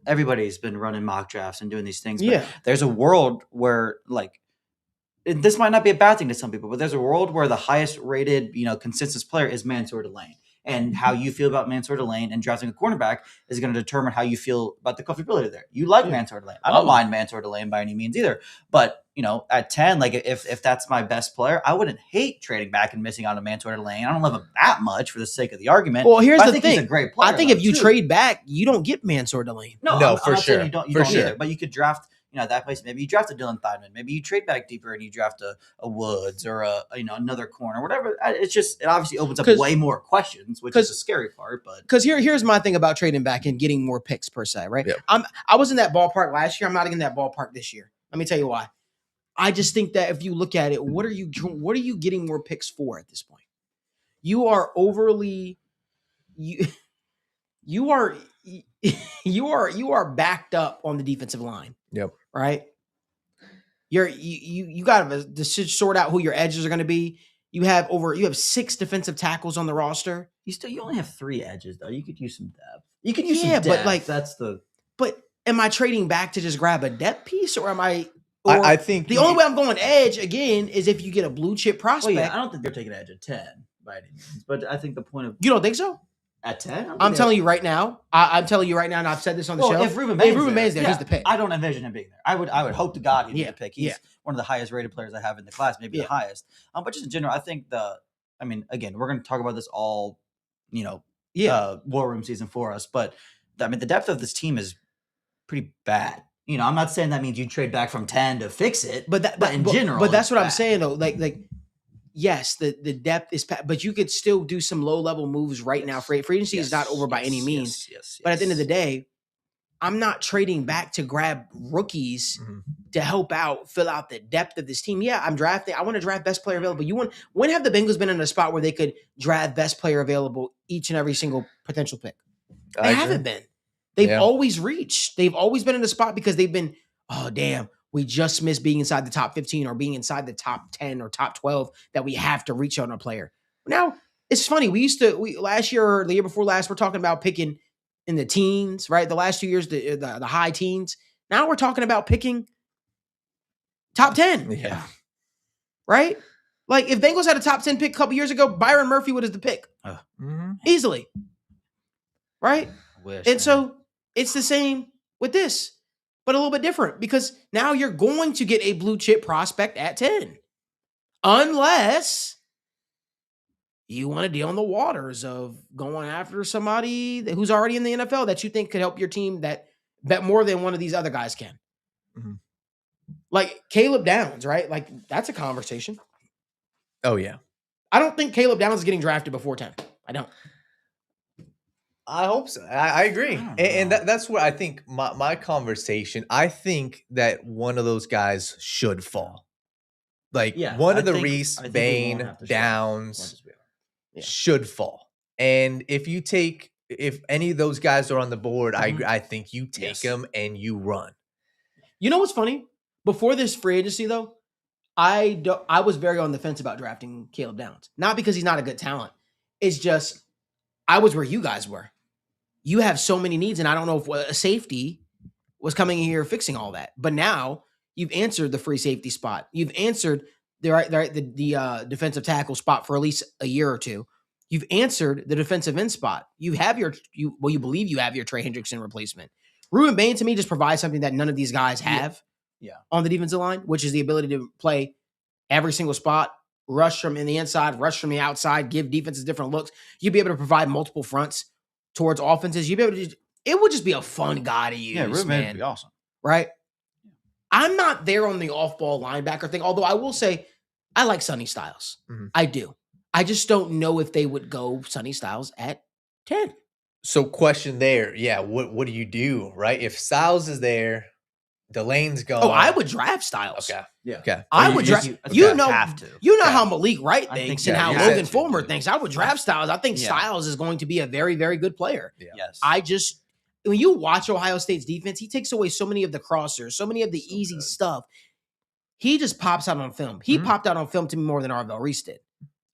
everybody's been running mock drafts and doing these things. But there's a world where this might not be a bad thing to some people, but there's a world where the highest rated, consensus player is Mansour Delane. And how you feel about Mansour Delane and drafting a cornerback is going to determine how you feel about the comfortability there. You like Mansour Delane. I don't mind Mansour Delane by any means either. But, at 10, like if that's my best player, I wouldn't hate trading back and missing out on Mansour Delane. I don't love him that much for the sake of the argument. Well, here's but the I think thing. He's a great player. I think if you trade back, you don't get Mansour Delane. No, No, I'm for not saying sure. You don't For sure. either. But you could draft, that place. Maybe you draft a Dylan Thiedman. Maybe you trade back deeper and you draft a Woods or another corner, whatever. It obviously opens up way more questions, which is the scary part. But because here's my thing about trading back and getting more picks per se, right? Yep. I was in that ballpark last year. I'm not in that ballpark this year. Let me tell you why. I just think that if you look at it, what are you getting more picks for at this point? You are overly you are backed up on the defensive line. Yep. Right. You got to sort out who your edges are going to be. You have 6 defensive tackles on the roster. You only have 3 edges though. You could use some depth. You could use some depth. But like But am I trading back to just grab a depth piece, or am I? Or I think the only way I'm going edge again is if you get a blue chip prospect. Well, yeah, I don't think they're taking edge at 10 by any means, but I think the point of You don't think so? at 10, I'm telling you right now. I'm telling you right now, and I've said this on the show. If Ruben Main's there, he's the pick. I don't envision him being there. I would hope to God he'd be the pick. He's Yeah. one of the highest rated players I have in the class, maybe the highest. But just in general, I think again, we're going to talk about this all, war room season for us. But the depth of this team is pretty bad. I'm not saying that means you trade back from 10 to fix it, but in general. But that's what I'm bad. saying though. Like, yes, the depth is, but you could still do some low level moves right now. Free agency is not over by any means. Yes. But at the end of the day, I'm not trading back to grab rookies to help out, fill out the depth of this team. Yeah, I'm drafting. I want to draft best player available. When have the Bengals been in a spot where they could draft best player available each and every single potential pick? They haven't been. They've always reached. They've always been in a spot because they've been, oh, damn, we just missed being inside the top 15 or being inside the top 10 or top 12 that we have to reach on a player. Now, it's funny. We last year or the year before last, we're talking about picking in the teens, right? The last 2 years, the high teens. Now we're talking about picking top 10. Yeah. Right? Like if Bengals had a top 10 pick a couple years ago, Byron Murphy would have the pick. Easily. Right? So it's the same with this, but a little bit different because now you're going to get a blue chip prospect at 10. Unless you want to deal in the waters of going after somebody who's already in the NFL that you think could help your team that more than one of these other guys can. Like Caleb Downs, right? Like that's a conversation. Oh yeah. I don't think Caleb Downs is getting drafted before 10. I don't. I hope so. I agree. And that's what I think my conversation, I think that one of those guys should fall. Like one of the Reese, Bain, Downs should fall. And if any of those guys are on the board, I think you take them and you run. You know what's funny? Before this free agency, though, I was very on the fence about drafting Caleb Downs. Not because he's not a good talent. It's just I was where you guys were. You have so many needs, and I don't know if a safety was coming in here fixing all that. But now you've answered the free safety spot. You've answered the defensive tackle spot for at least a year or two. You've answered the defensive end spot. You believe you have your Trey Hendrickson replacement. Ruben Bain to me just provides something that none of these guys have on the defensive line, which is the ability to play every single spot, rush from in the inside, rush from the outside, give defenses different looks. You'd be able to provide multiple fronts towards offenses. You'd be able to it would just be a fun guy to use. Yeah, Ruben Bain would be awesome. Right? I'm not there on the off-ball linebacker thing, although I will say I like Sonny Styles. I do. I just don't know if they would go Sonny Styles at 10. So question there. Yeah, what do you do, right? If Styles is there, Delane's gone. Oh, I would draft Styles. Okay. Yeah. Okay. I would draft. You know how Malik Wright I think thinks so, and how yeah. Logan Fulmer thinks. I would draft Styles. I think Styles is going to be a very, very good player. Yeah. Yes. When you watch Ohio State's defense, he takes away so many of the crossers, so many of the easy stuff. He just pops out on film. He popped out on film to me more than Arvell Reese did.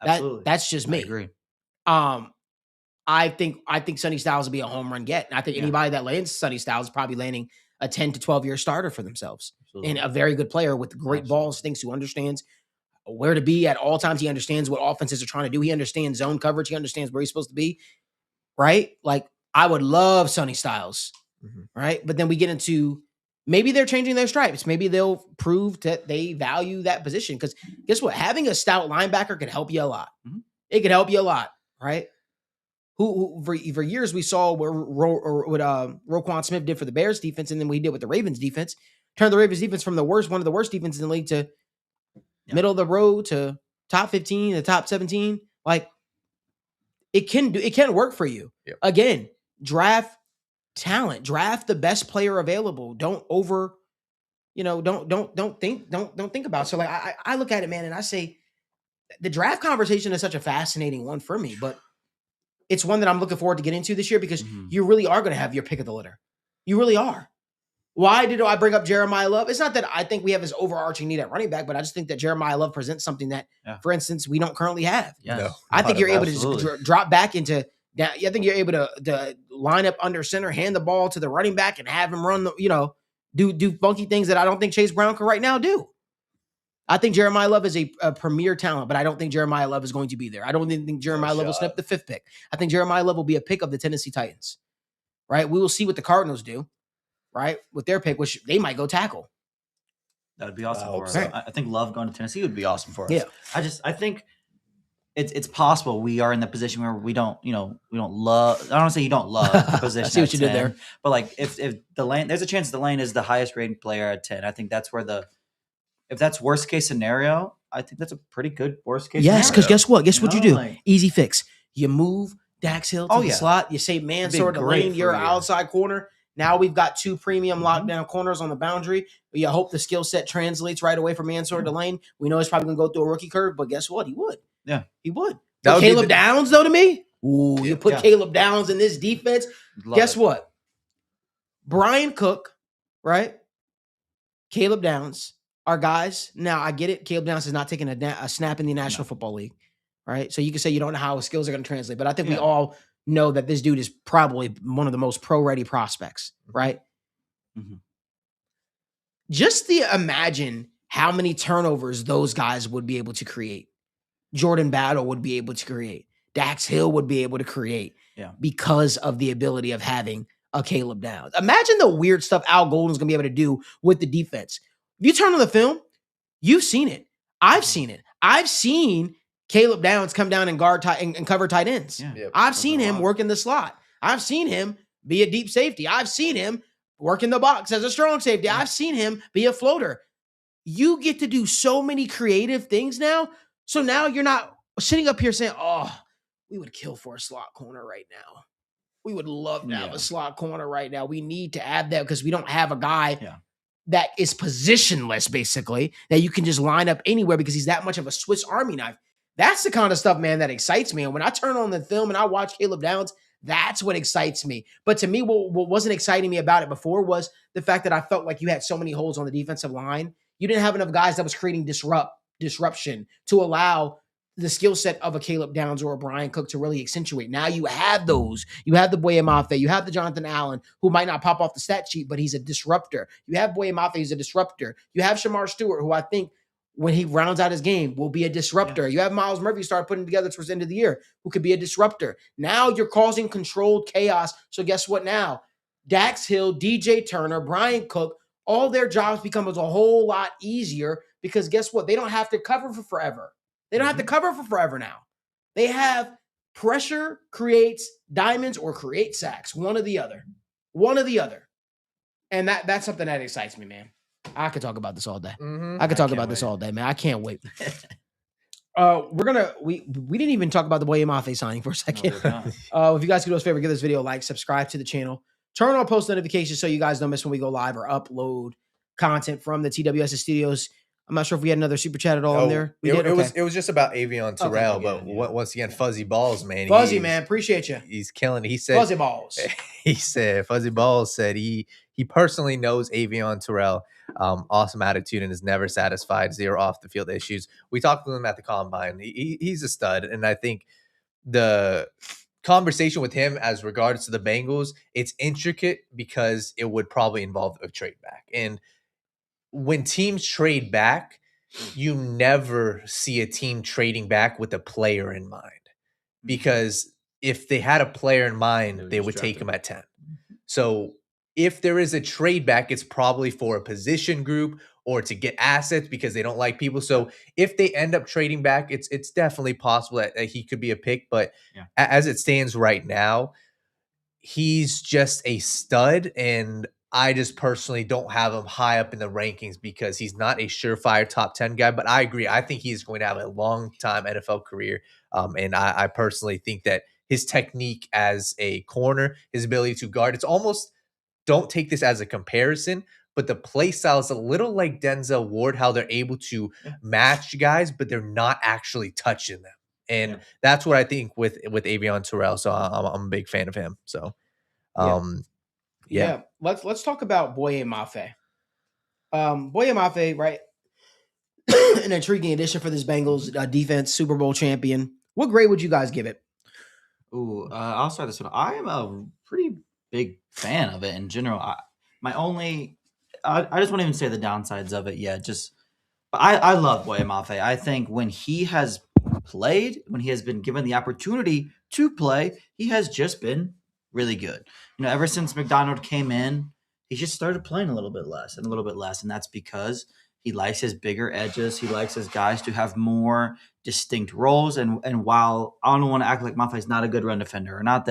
Absolutely. That's just me. I agree. I think Sonny Styles will be a home run get. And I think anybody that lands Sonny Styles is probably landing a 10 to 12 year starter for themselves. and a very good player with great balls, thinks who understands where to be at all times. He understands what offenses are trying to do. He understands zone coverage. He understands where he's supposed to be, right? Like, I would love Sonny Styles, right? But then we get into maybe they're changing their stripes. Maybe they'll prove that they value that position. Because guess what? Having a stout linebacker can help you a lot. It can help you a lot, right? Who for years we saw what Roquan Smith did for the Bears defense, and then we did with the Ravens defense. Turned the Ravens defense from one of the worst defenses in the league to middle of the road to top 15 to top 17. Like, it can work for you. Yep. Again, draft talent, draft the best player available. Don't think about it. So like I look at it, man, and I say the draft conversation is such a fascinating one for me, but it's one that I'm looking forward to get into this year because you really are going to have your pick of the litter. You really are. Why did I bring up Jeremiah Love? It's not that I think we have this overarching need at running back, but I just think that Jeremiah Love presents something that, for instance, we don't currently have. No, I think you're able to just drop back into that. I think you're able to line up under center, hand the ball to the running back, and have him run, do funky things that I don't think Chase Brown can right now do. I think Jeremiah Love is a premier talent, but I don't think Jeremiah Love is going to be there. I don't think Jeremiah Love will snip the 5th pick. I think Jeremiah Love will be a pick of the Tennessee Titans, right? We will see what the Cardinals do, right, with their pick, which they might go tackle. That would be awesome for us. Right. I think Love going to Tennessee would be awesome for us. Yeah. I think it's possible we are in the position where we don't love. I don't want to say you don't love the position. I see what at you 10, did there. But like if Delane, there's a chance Delane is the highest rated player at 10. I think that's where if that's worst case scenario, I think that's a pretty good worst case. Yes, because guess what? Guess what you do? Like, easy fix. You move Dax Hill to the slot. You say Mansour Delane, you're an outside corner. Now we've got 2 premium lockdown corners on the boundary. You hope the skill set translates right away for Mansour Delane. We know he's probably going to go through a rookie curve, but guess what? He would. Yeah. He would. That would Caleb Downs, though, to me? Ooh, you put Yeah. Caleb Downs in this defense. Guess what? Brian Cook, right? Caleb Downs are guys. Now, I get it. Caleb Downs is not taking a snap in the National Football League, right? So you can say you don't know how his skills are going to translate, but I think we all know that this dude is probably one of the most pro-ready prospects, right? Just imagine how many turnovers those guys would be able to create. Jordan Battle would be able to create. Dax Hill would be able to create because of the ability of having a Caleb Downs. Imagine the weird stuff Al Golden's going to be able to do with the defense. If you turn on the film, you've seen it. I've seen it. I've seen Caleb Downs come down and guard and cover tight ends. Yeah. Yep. I've seen him work in the slot. I've seen him be a deep safety. I've seen him work in the box as a strong safety. I've seen him be a floater. You get to do so many creative things now. So now you're not sitting up here saying, oh, we would kill for a slot corner right now. We would love to have a slot corner right now. We need to add that because we don't have a guy that is positionless, basically, that you can just line up anywhere because he's that much of a Swiss Army knife. That's the kind of stuff, man, that excites me. And when I turn on the film and I watch Caleb Downs, that's what excites me. But to me, what wasn't exciting me about it before was the fact that I felt like you had so many holes on the defensive line. You didn't have enough guys that was creating disruption to allow the skill set of a Caleb Downs or a Brian Cook to really accentuate. Now you have those. You have the Boye Mafe. You have the Jonathan Allen, who might not pop off the stat sheet, but he's a disruptor. You have Boye Mafe, who's a disruptor. You have Shamar Stewart, who I think when he rounds out his game will be a disruptor. You have Miles Murphy start putting together towards the end of the year, who could be a disruptor. Now you're causing controlled chaos. So guess what now? Dax Hill, DJ Turner, Brian Cook, all their jobs become a whole lot easier because guess what? They don't have to cover for forever. They don't have to cover for forever now. They have pressure creates diamonds or create sacks. One or the other. One or the other. And that's something that excites me, man. I could talk about this all day. I could talk about this all day, man. I can't wait. We didn't even talk about the Boye Mafe signing for a second. If you guys could do us a favor, give this video a like, subscribe to the channel, turn on post notifications so you guys don't miss when we go live or upload content from the TWS studios. I'm not sure if we had another super chat at all in there. We did. It was just about Avion Terrell, but once again, Fuzzy Balls, man. Fuzzy, man, appreciate you. He's killing it. He said Fuzzy Balls. He said Fuzzy Balls said he personally knows Avion Terrell. Awesome attitude and is never satisfied. 0 off the field issues. We talked to him at the combine. He's a stud, and I think the conversation with him as regards to the Bengals, it's intricate because it would probably involve a trade back. And when teams trade back, you never see a team trading back with a player in mind, because if they had a player in mind, they would take him at 10. So if there is a trade back, it's probably for a position group or to get assets because they don't like people. So if they end up trading back, it's definitely possible that he could be a pick. But as it stands right now, he's just a stud, and I just personally don't have him high up in the rankings because he's not a surefire top 10 guy. But I agree. I think he's going to have a long time NFL career. And I personally think that his technique as a corner, his ability to guard, it's almost, don't take this as a comparison, but the play style is a little like Denzel Ward, how they're able to match guys, but they're not actually touching them. And that's what I think with Avion Terrell. So I'm a big fan of him. So, Let's talk about Boye Mafe. Boye Mafe, right? An intriguing addition for this Bengals defense, Super Bowl champion. What grade would you guys give it? I'll start this one. I am a pretty big fan of it in general. I just won't even say the downsides of it yet. I love Boye Mafe. I think when he has played, when he has been given the opportunity to play, he has just been really good. Ever since McDonald came in, he just started playing a little bit less, and that's because he likes his bigger edges. He likes his guys to have more distinct roles. And while I don't want to act like Mafe is not a good run defender or not,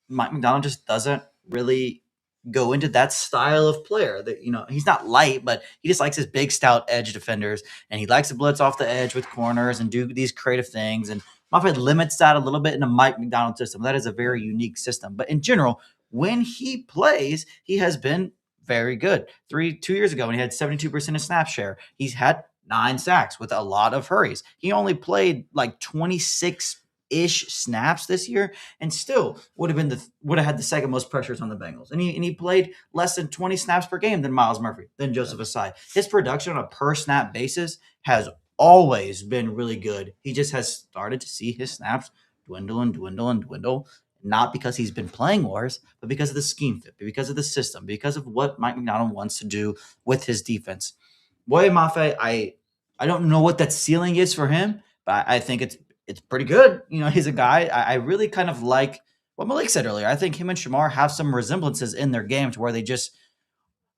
Mike McDonald just doesn't really go into that style of player. That he's not light, but he just likes his big, stout edge defenders, and he likes to blitz off the edge with corners and do these creative things. And Mafe limits that a little bit in the Mike McDonald system. That is a very unique system. But in general, when he plays, he has been very good. 2 years ago, when he had 72% of snap share, he's had 9 sacks with a lot of hurries. He only played like 26-ish snaps this year, and still would have had the second most pressures on the Bengals. And he played less than 20 snaps per game than Miles Murphy, than Joseph Asai. His production on a per snap basis has always been really good. He just has started to see his snaps dwindle. Not because he's been playing worse, but because of the scheme fit, because of the system, because of what Mike McDonald wants to do with his defense. Boye Mafe, I don't know what that ceiling is for him, but I think it's pretty good. He's a guy I really kind of like what Malik said earlier. I think him and Shamar have some resemblances in their game to where they just,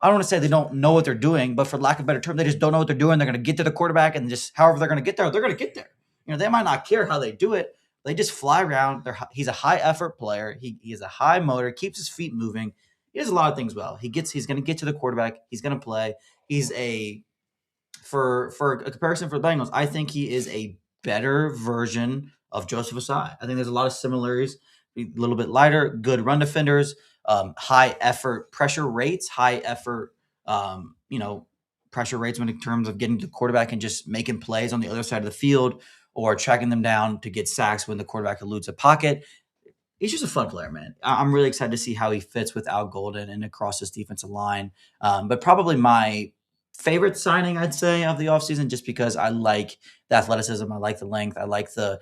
I don't want to say they don't know what they're doing, but for lack of a better term, they just don't know what they're doing. They're going to get to the quarterback, and just however they're going to get there, they're going to get there. They might not care how they do it. They just fly around. He's a high effort player. He is a high motor, keeps his feet moving. He does a lot of things well. He's going to get to the quarterback. He's going to play. He's for a comparison for the Bengals, I think he is a better version of Joseph Asai. I think there's a lot of similarities. A little bit lighter, good run defenders, high effort pressure rates, pressure rates in terms of getting to the quarterback and just making plays on the other side of the field, or tracking them down to get sacks when the quarterback eludes a pocket. He's just a fun player, man. I'm really excited to see how he fits with Al Golden and across this defensive line. But probably my favorite signing, I'd say, of the offseason, just because I like the athleticism, I like the length, I like the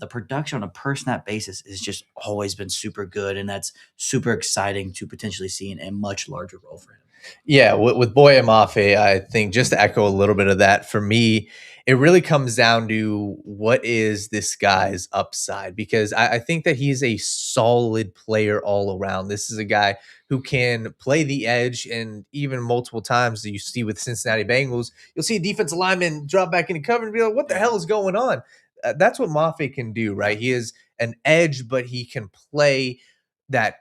production on a per snap basis has just always been super good, and that's super exciting to potentially see in a much larger role for him. Yeah, with Boye Mafe, I think, just to echo a little bit of that, for me, it really comes down to what is this guy's upside, because I think that he's a solid player all around. This is a guy who can play the edge, and even multiple times that you see with Cincinnati Bengals, you'll see a defensive lineman drop back into cover and be like, what the hell is going on? That's what Mafe can do, right? He is an edge, but he can play that,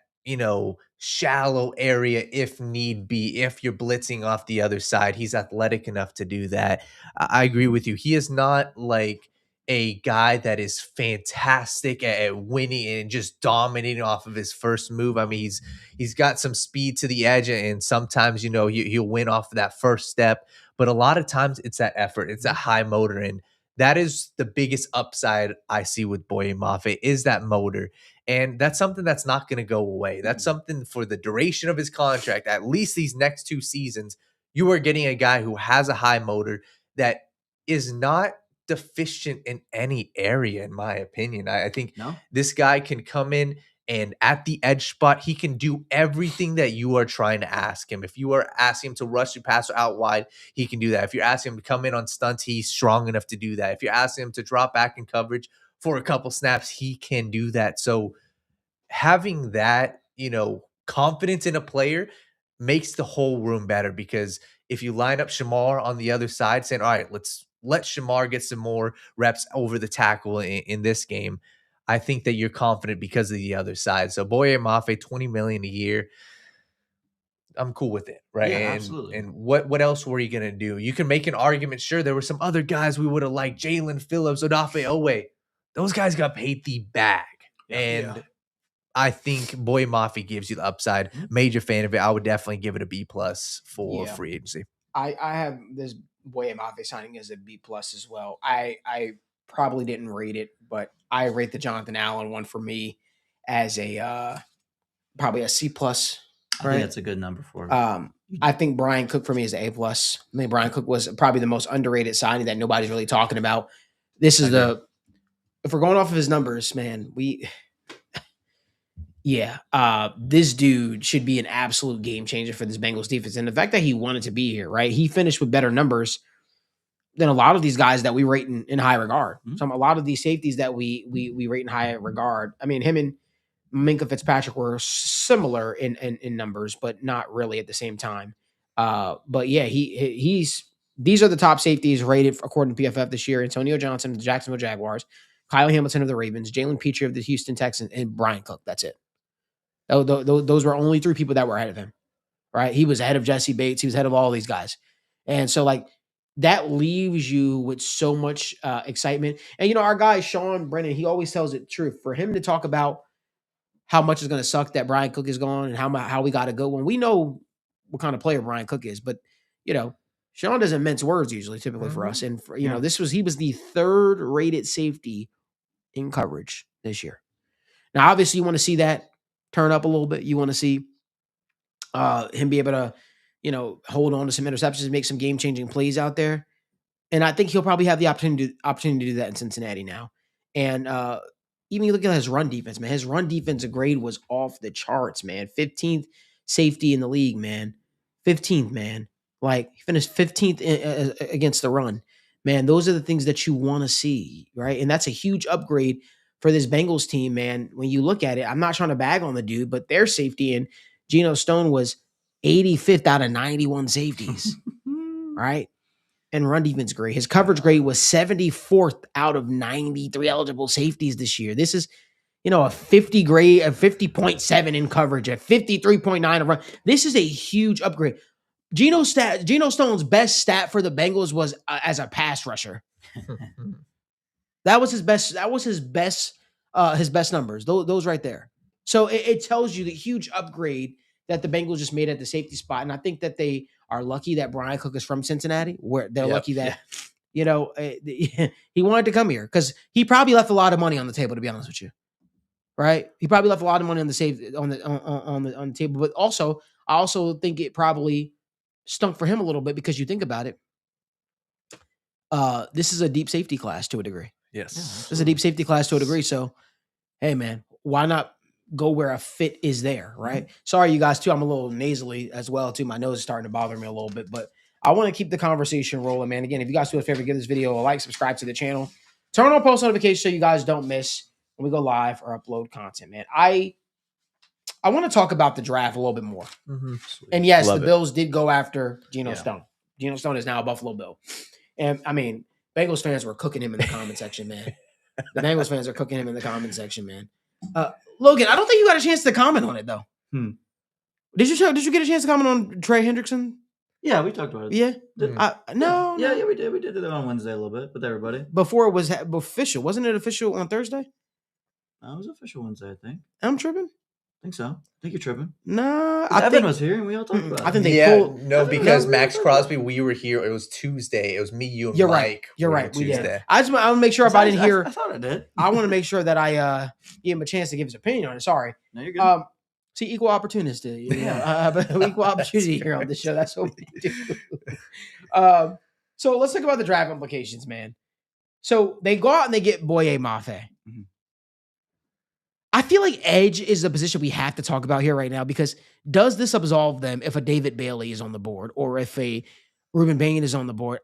shallow area if need be. If you're blitzing off the other side, he's athletic enough to do that. I agree with you. He is not like a guy that is fantastic at winning and just dominating off of his first move. I mean, he's got some speed to the edge, and sometimes, he'll win off of that first step. But a lot of times it's that effort. It's that high motor, and that is the biggest upside I see with Boye Mafe, is that motor. And that's something that's not going to go away. That's something for the duration of his contract, at least these next 2 seasons. You are getting a guy who has a high motor that is not deficient in any area, in my opinion. I think this guy can come in And at the edge spot, he can do everything that you are trying to ask him. If you are asking him to rush your passer out wide, he can do that. If you're asking him to come in on stunts, he's strong enough to do that. If you're asking him to drop back in coverage for a couple snaps, he can do that. So having that, confidence in a player makes the whole room better, because if you line up Shamar on the other side saying, all right, let's let Shamar get some more reps over the tackle in this game, I think that you're confident because of the other side. So Boye Mafe, $20 million a year, I'm cool with it, right? Yeah, and, absolutely. And what else were you gonna do? You can make an argument. Sure, there were some other guys we would have liked, Jalen Phillips, Odafe Owe. Those guys got paid the bag, and I think Boye Mafe gives you the upside. Major fan of it. I would definitely give it a B+ for free agency. I have this Boye Mafe signing as a B+ as well. I probably didn't rate it, but I rate the Jonathan Allen one for me as a probably a C+. I think that's a good number for him. I think Brian Cook for me is an A+. I think Brian Cook was probably the most underrated signing that nobody's really talking about. This is if we're going off of his numbers, man, this dude should be an absolute game changer for this Bengals defense. And the fact that he wanted to be here, right? He finished with better numbers than a lot of these guys that we rate in high regard. Mm-hmm. So a lot of these safeties that we rate in high regard. I mean, him and Minkah Fitzpatrick were similar in numbers, but not really at the same time. But yeah, these are the top safeties rated according to PFF this year: Antonio Johnson of the Jacksonville Jaguars, Kyle Hamilton of the Ravens, Jalen Petrie of the Houston Texans, and Brian Cook. That's it. Those were only 3 people that were ahead of him, right? He was ahead of Jesse Bates. He was ahead of all these guys. And so, that leaves you with so much excitement. And, our guy, Sean Brennan, he always tells it the truth. For him to talk about how much is going to suck that Brian Cook is gone and how we got a good one, we know what kind of player Brian Cook is. But, Sean doesn't mince words typically for us. And, he was the 3rd rated safety in coverage this year. Now, obviously, you want to see that turn up a little bit. You want to see him be able to, hold on to some interceptions, make some game-changing plays out there. And I think he'll probably have the opportunity to do that in Cincinnati now. And even you look at his run defense, man. His run defense grade was off the charts, man. 15th safety in the league, man. 15th, man. He finished 15th against the run. Man, those are the things that you want to see, right? And that's a huge upgrade for this Bengals team, man. When you look at it, I'm not trying to bag on the dude, but their safety and Geno Stone was 85th out of 91 safeties, right? And run defense grade. His coverage grade was 74th out of 93 eligible safeties this year. This is, a 50 grade, a 50.7 in coverage, a 53.9 of run. This is a huge upgrade. Geno Stone's best stat for the Bengals was as a pass rusher. That was his best. That was his best numbers. Those right there. So it tells you the huge upgrade that the Bengals just made at the safety spot, and I think that they are lucky that Brian Cook is from Cincinnati. Where they're lucky that he wanted to come here because he probably left a lot of money on the table. To be honest with you, right? He probably left a lot of money on the table. But also, I also think it probably stunk for him a little bit because you think about it. This is a deep safety class to a degree. Yes. This is a deep safety class to a degree. So, hey, man, why not go where a fit is there, right? Mm-hmm. Sorry, you guys, too. I'm a little nasally as well, too. My nose is starting to bother me a little bit, but I want to keep the conversation rolling, man. Again, if you guys do a favor, give this video a like, subscribe to the channel, turn on post notifications so you guys don't miss when we go live or upload content, man. I want to talk about the draft a little bit more. Mm-hmm. And yes, the Bills did go after Geno Stone. Geno Stone is now a Buffalo Bill. And I mean, Bengals fans were cooking him in the comment section, man. The Bengals fans are cooking him in the comment section, man. Logan, I don't think you got a chance to comment on it though. Did you get a chance to comment on Trey Hendrickson? Yeah, we talked about it. Yeah, no. We did. We did it on Wednesday a little bit with everybody before it was official. Wasn't it official on Thursday? It was official Wednesday, I think. I'm tripping. I think so. I think you're tripping. No, Evan was here and we all talked about it. I think they pulled. No, because Max Crosby, we were here. It was Tuesday. It was me, you, and Mike. You're right. We did. I want to make sure if I didn't hear. I thought I did. I want to make sure that I give him a chance to give his opinion on it. Sorry. No, you're good. See, equal opportunist. Equal opportunity here on the show. That's what we do. So let's talk about the draft implications, man. So they go out and they get Boye Mafe. Mm-hmm. I feel like edge is a position we have to talk about here right now because does this absolve them if a David Bailey is on the board or if a Ruben Bain is on the board?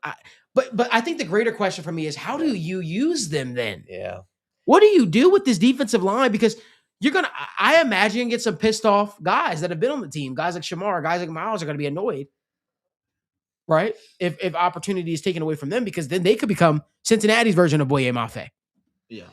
But I think the greater question for me is how do you use them then? Yeah. What do you do with this defensive line? Because I imagine get some pissed off guys that have been on the team, guys like Shamar, guys like Miles are going to be annoyed, right? If opportunity is taken away from them, because then they could become Cincinnati's version of Boye Mafe. Yeah.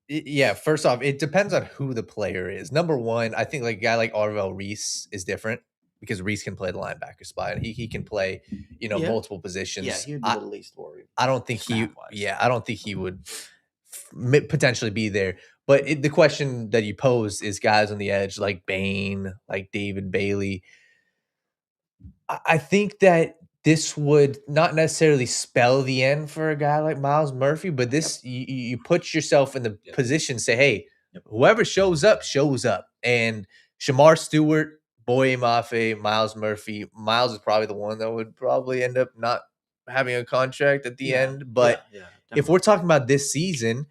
Yeah, first off, it depends on who the player is. Number one, I think like a guy like Arvell Reese is different because Reese can play the linebacker spot and he can play, Yeah. multiple positions. Yeah, he would be the least worried. I don't think snap-wise. I don't think he would potentially be there. But the question that you pose is guys on the edge like Bain, like David Bailey. I think that this would not necessarily spell the end for a guy like Miles Murphy, but this you put yourself in the position, say, hey, whoever shows up, shows up. And Shamar Stewart, Boye Mafe, Miles Murphy. Miles is probably the one that would probably end up not having a contract at the end. But if we're talking about this season,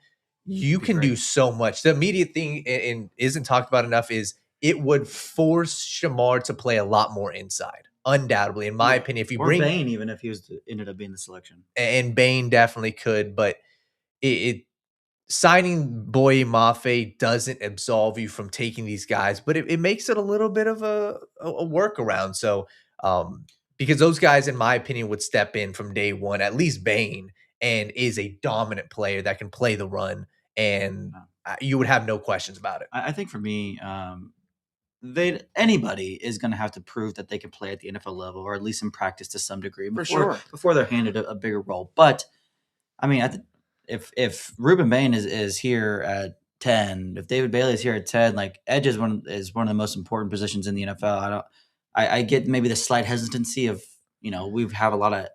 you can do so much. The immediate thing and isn't talked about enough is it would force Shamar to play a lot more inside. Undoubtedly, in my opinion, if you bring Bain, even if he was ended up being the selection, and Bain definitely could, but it signing Boye Mafe doesn't absolve you from taking these guys, but it makes it a little bit of a workaround. So, because those guys, in my opinion, would step in from day one, at least Bain, and is a dominant player that can play the run, and you would have no questions about it. I think for me, anybody is going to have to prove that they can play at the NFL level, or at least in practice to some degree, before they're handed a bigger role. But I mean, if Ruben Bain is here at 10, if David Bailey is here at 10, like edge is one of the most important positions in the NFL. I get maybe the slight hesitancy of we have a lot of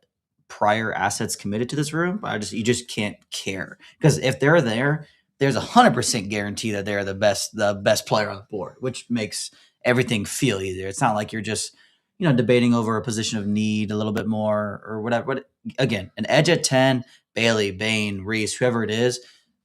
prior assets committed to this room, but you just can't care because if they're there, there's 100% guarantee that they're the best player on the board, which makes everything feel easier. It's not like you're just, debating over a position of need a little bit more or whatever. But again, an edge at 10, Bailey, Bain, Reese, whoever it is,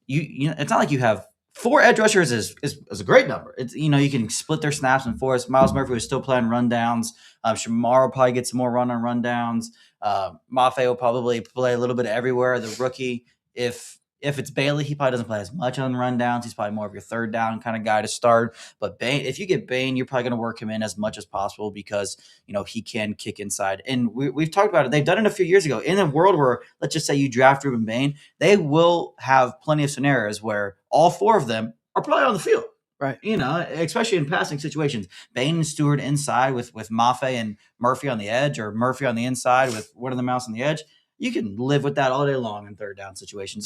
it's not like you have 4 edge rushers is a great number. It's, you can split their snaps in 4. Miles Murphy was still playing rundowns. Shamar will probably get some more run on rundowns. Mafe will probably play a little bit everywhere. The rookie, if it's Bailey, he probably doesn't play as much on rundowns. He's probably more of your third down kind of guy to start. But Bain, if you get Bain, you're probably going to work him in as much as possible because, he can kick inside. And we've talked about it. They've done it a few years ago. In a world where, let's just say you draft Ruben Bain, they will have plenty of scenarios where all 4 of them are probably on the field. Right. Especially in passing situations. Bain and Stewart inside with Mafe and Murphy on the edge, or Murphy on the inside with one of the mouse on the edge. You can live with that all day long in third down situations.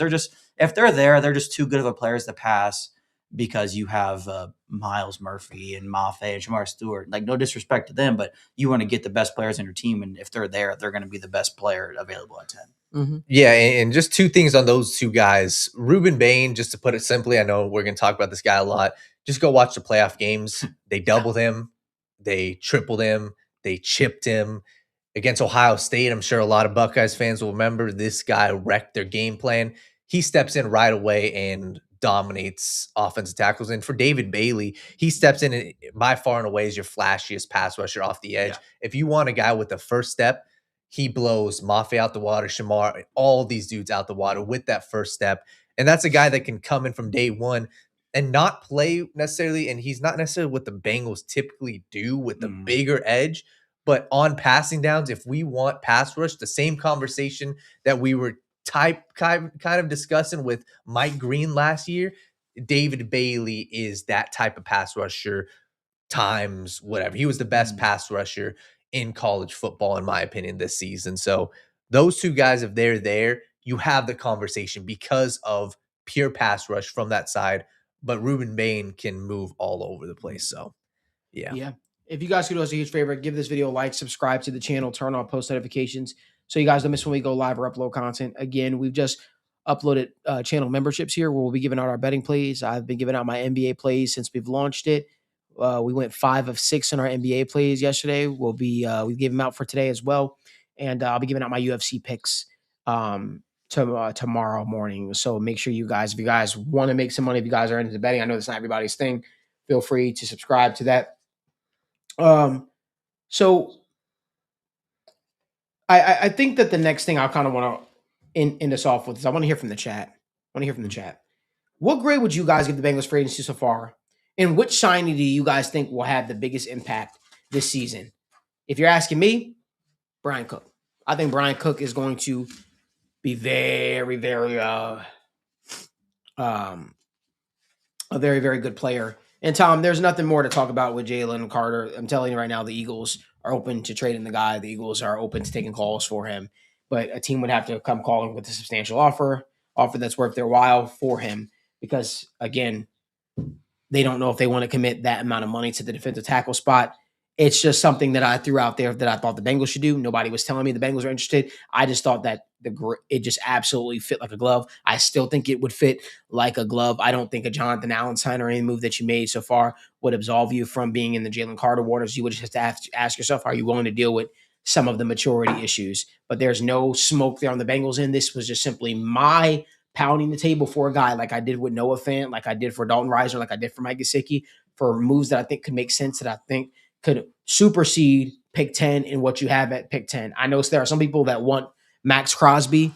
If they're there, they're just too good of a players to pass because you have Miles Murphy and Mafe and Shamar Stewart. Like, no disrespect to them, but you want to get the best players in your team. And if they're there, they're going to be the best player available at 10. Mm-hmm. Yeah, and just 2 things on those 2 guys. Ruben Bain, just to put it simply, I know we're going to talk about this guy a lot. Just go watch the playoff games. They doubled him. They tripled him. They chipped him. Against Ohio State, I'm sure a lot of Buckeyes fans will remember this guy wrecked their game plan. He steps in right away and dominates offensive tackles. And for David Bailey, he steps in and by far and away is your flashiest pass rusher off the edge. Yeah. If you want a guy with the first step, he blows Mafe out the water, Shamar, all these dudes out the water with that first step. And that's a guy that can come in from day one and not play necessarily. And he's not necessarily what the Bengals typically do with the bigger edge. But on passing downs, if we want pass rush, the same conversation that we were kind of discussing with Mike Green last year, David Bailey is that type of pass rusher times whatever. He was the best pass rusher in college football, in my opinion, this season. So those 2 guys, if they're there, you have the conversation because of pure pass rush from that side. But Ruben Bain can move all over the place. So, yeah. If you guys could do us a huge favor, give this video a like, subscribe to the channel, turn on post notifications so you guys don't miss when we go live or upload content. Again, we've just uploaded channel memberships here where we'll be giving out our betting plays. I've been giving out my NBA plays since we've launched it. We went 5 of 6 in our NBA plays yesterday. We gave them out for today as well. And I'll be giving out my UFC picks tomorrow morning. So make sure you guys, if you guys want to make some money, if you guys are into betting, I know that's not everybody's thing. Feel free to subscribe to that. So I think that the next thing I kind of want to end us off with is I want to hear from the chat. What grade would you guys give the Bengals free agency so far? And which signing do you guys think will have the biggest impact this season? If you're asking me, Brian Cook. I think Brian Cook is going to be very, very a very, very good player. And Tom, there's nothing more to talk about with Jalen Carter. I'm telling you right now, the Eagles are open to trading the guy. The Eagles are open to taking calls for him. But a team would have to come calling with a substantial offer that's worth their while for him. Because, again, they don't know if they want to commit that amount of money to the defensive tackle spot. It's just something that I threw out there that I thought the Bengals should do. Nobody was telling me the Bengals are interested. I just thought that it just absolutely fit like a glove. I still think it would fit like a glove. I don't think a Jonathan Allen sign or any move that you made so far would absolve you from being in the Jalen Carter waters. You would just have to ask yourself, are you willing to deal with some of the maturity issues? But there's no smoke there on the Bengals end. This was just simply my pounding the table for a guy like I did with Noah Fant, like I did for Dalton Risner, like I did for Mike Gesicki, for moves that I think could make sense, that I think could supersede pick 10 in what you have at pick 10. I know there are some people that want Max Crosby.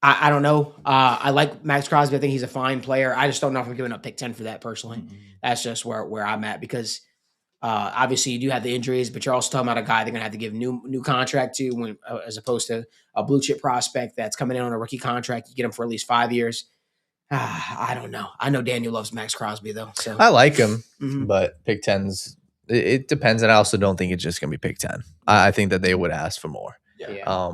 I don't know. I like Max Crosby. I think he's a fine player. I just don't know if I'm giving up pick 10 for that personally. Mm-hmm. That's just where I'm at, because obviously you do have the injuries, but you're also talking about a guy they're going to have to give new contract to, when as opposed to a blue chip prospect that's coming in on a rookie contract. You get him for at least 5 years. I don't know. I know Daniel loves Max Crosby though. So I like him, but pick 10's, it depends. And I also don't think it's just going to be pick 10. I think that they would ask for more. Yeah.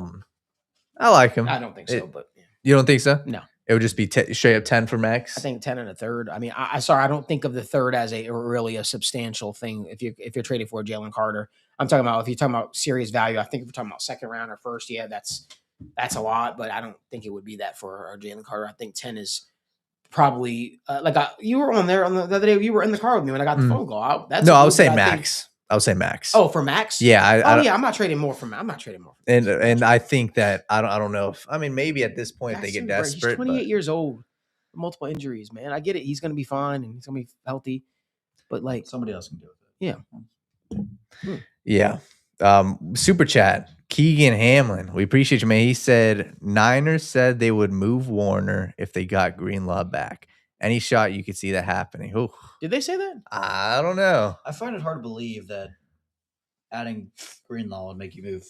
I like him. I don't think so, but you don't think so? No. It would just be straight up 10 for Max. I think 10 and a third. I mean, I don't think of the third as really a substantial thing. If you're trading for Jalen Carter, I'm talking about, if you're talking about serious value, I think if you're talking about second round or first, yeah, that's a lot, but I don't think it would be that for Jalen Carter. I think 10 is probably you were on there on the other day. You were in the car with me when I got the phone call. I was saying Max. I would say Max. Oh, for Max? Yeah. I'm not trading more for Max. And I think that I don't know if, I mean, maybe at this point they get desperate. He's 28 years old, multiple injuries, man. I get it. He's going to be fine and he's going to be healthy, but like somebody else can do it. Yeah. Yeah. Super chat. Keegan Hamlin. We appreciate you, man. He said Niners said they would move Warner if they got Greenlaw back. Any shot you could see that happening. Ooh. Did they say that? I don't know. I find it hard to believe that adding Greenlaw would make you move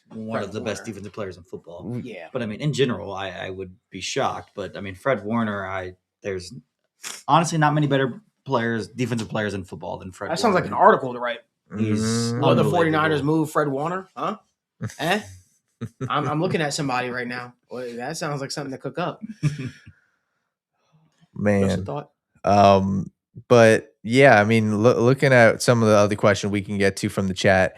one of the best defensive players in football. Yeah. But I mean, in general, I would be shocked. But I mean, Fred Warner, there's honestly not many better defensive players in football than Fred Warner. That sounds like an article to write. He's Will the 49ers move Fred Warner? Huh? I'm looking at somebody right now. Well, that sounds like something to cook up. Man. But yeah, I mean, looking at some of the other questions we can get to from the chat,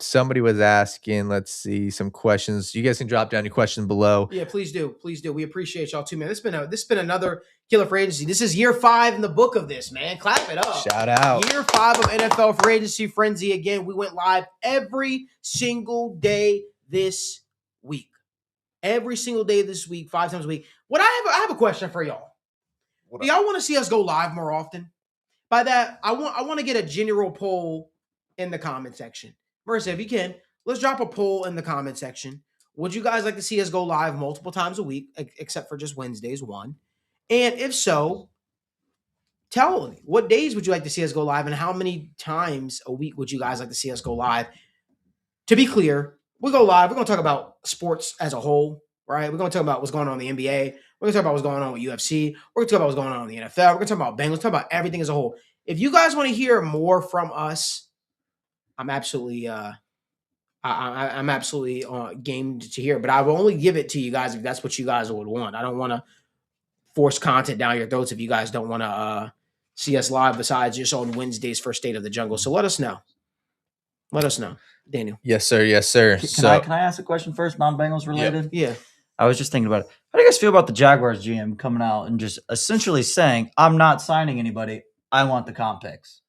somebody was asking, let's see, some questions. You guys can drop down your question below. Yeah, please do. We appreciate y'all too, man. This has been another killer free agency. This is year 5 in the book of this, man. Clap it up. Shout out. Year 5 of NFL free agency frenzy. Again, we went live every single day this week. Every single day this week, 5 times a week. I have a question for y'all. Do y'all want to see us go live more often? By that, I want to get a general poll in the comment section. Marissa, if you can, let's drop a poll in the comment section. Would you guys like to see us go live multiple times a week, except for just Wednesdays, one? And if so, tell me, what days would you like to see us go live, and how many times a week would you guys like to see us go live? To be clear, we go live. We're going to talk about sports as a whole, right? We're going to talk about what's going on in the NBA. We're going to talk about what's going on with UFC. We're going to talk about what's going on in the NFL. We're going to talk about Bengals. Talk about everything as a whole. If you guys want to hear more from us, I'm absolutely I'm absolutely game to hear. But I will only give it to you guys if that's what you guys would want. I don't want to force content down your throats if you guys don't want to see us live besides just on Wednesdays for State of the Jungle. So let us know. Let us know. Daniel. Yes, sir. Yes, sir. Can I ask a question first, non-Bengals related? Yeah. I was just thinking about it. How do you guys feel about the Jaguars GM coming out and just essentially saying, I'm not signing anybody. I want the comp picks?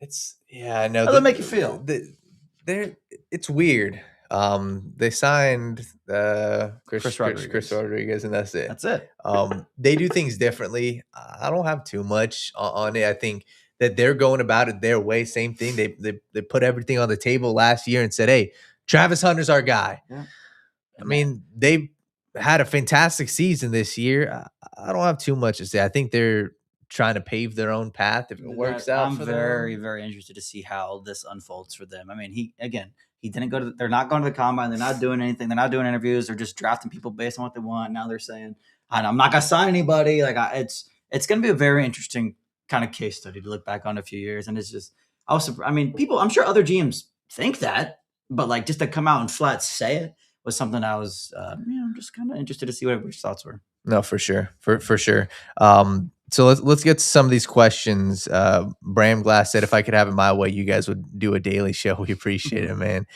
I know. How does that make you feel? It's weird. They signed Chris Rodriguez. Chris Rodriguez, and that's it. That's it. They do things differently. I don't have too much on it. I think that they're going about it their way. Same thing. They put everything on the table last year and said, "Hey, Travis Hunter's our guy." Yeah. I mean, they had a fantastic season this year. I don't have too much to say. I think they're trying to pave their own path if it works out. I'm for very, them. very interested to see how this unfolds for them. I mean, he didn't go to. They're not going to the combine. They're not doing anything. They're not doing interviews. They're just drafting people based on what they want. Now they're saying, "I'm not going to sign anybody." Like it's going to be a very interesting kind of case study to look back on in a few years. And it's just, I mean, people. I'm sure other GMs think that, but like just to come out and flat say it was something I was, I'm just kind of interested to see what everybody's thoughts were. No, for sure, for sure. So let's get to some of these questions. Bram Glass said, "If I could have it my way, you guys would do a daily show. We appreciate it, man."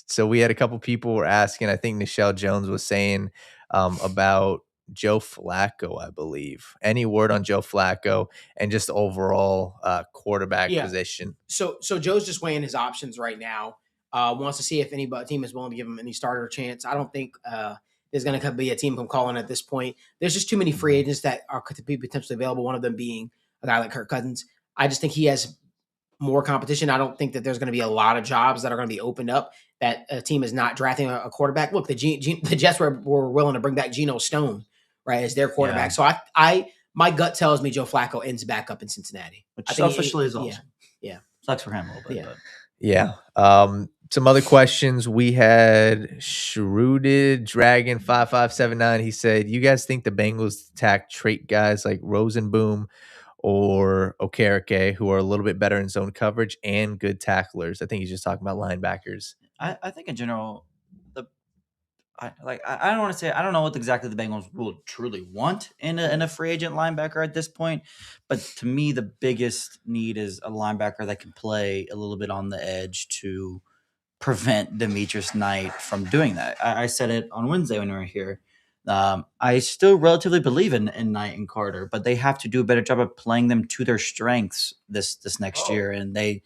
So we had a couple people were asking. I think Nichelle Jones was saying about Joe Flacco, I believe. Any word on Joe Flacco and just overall quarterback position? So Joe's just weighing his options right now. Wants to see if any team is willing to give him any starter chance. I don't think there's going to be a team come calling at this point. There's just too many free agents that could be potentially available. One of them being a guy like Kirk Cousins. I just think he has more competition. I don't think that there's going to be a lot of jobs that are going to be opened up that a team is not drafting a quarterback. Look, the Jets were willing to bring back Geno Stone, right, as their quarterback. Yeah. So my gut tells me Joe Flacco ends back up in Cincinnati. Which selfishly is awesome. Yeah. Sucks for him a little bit. Yeah. But. Yeah. Some other questions we had. Shrewded Dragon 5579. He said, "You guys think the Bengals attack trait guys like Rosenboom or Okereke, who are a little bit better in zone coverage and good tacklers?" I think he's just talking about linebackers. I think in general, I don't want to say I don't know what exactly the Bengals will truly want in a free agent linebacker at this point, but to me the biggest need is a linebacker that can play a little bit on the edge to prevent Demetrius Knight from doing that. I said it on Wednesday when we were here. I still relatively believe in Knight and Carter, but they have to do a better job of playing them to their strengths this next year, and they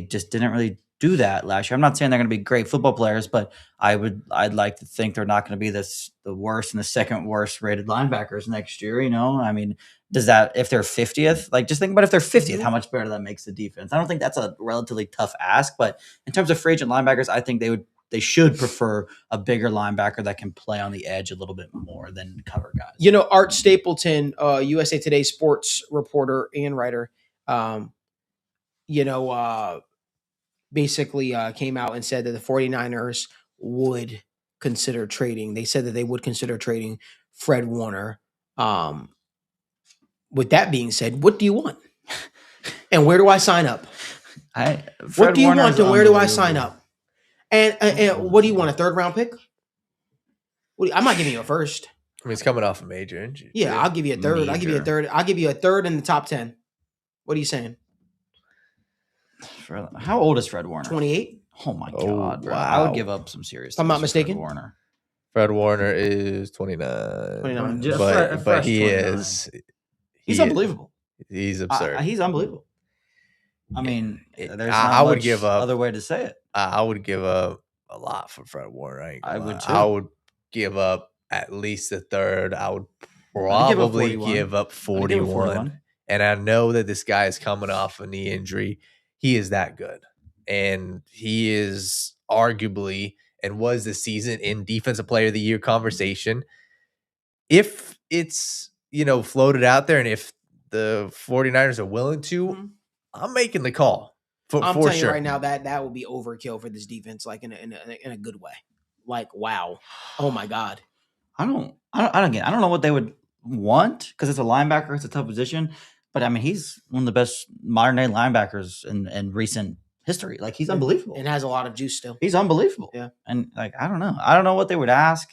just didn't really do that last year. I'm not saying they're going to be great football players, but I'd like to think they're not going to be the worst and the second worst rated linebackers next year. You know, I mean, does that if they're 50th? Like, just think about if they're 50th, how much better that makes the defense. I don't think that's a relatively tough ask, but in terms of free agent linebackers, I think they should prefer a bigger linebacker that can play on the edge a little bit more than cover guys. You know, Art Stapleton, USA Today sports reporter and writer, basically came out and said that the 49ers would consider trading. They said that they would consider trading Fred Warner. With that being said, what do you want? And where do I sign up? What do you want and where do I sign up? And what do you want, a third-round pick? I'm not giving you a first. I mean, he's coming off a major injury. Yeah, I'll give you a third. I'll give you a third. I'll give you a third in the top 10. What are you saying? How old is Fred Warner? 28. Oh my God, bro! Wow. I would give up some serious. If I'm not mistaken. Fred Warner is 29. 29. But he is. He's unbelievable. He's absurd. He's unbelievable. I mean, there's not I would much give up other way to say it. I would give up a lot for Fred Warner. I would too. I would give up at least a third. I would probably give up 41. And I know that this guy is coming off a knee injury. He is that good. And he is arguably and was this season in Defensive Player of the Year conversation. If it's, floated out there and if the 49ers are willing to, I'm making the call. I'm telling you right now that would be overkill for this defense, like in a good way. Like, wow. Oh my God. I don't know what they would want because it's a linebacker. It's a tough position. But I mean, he's one of the best modern day linebackers in recent history. Like, he's unbelievable. And has a lot of juice still. He's unbelievable. Yeah. And like, I don't know what they would ask.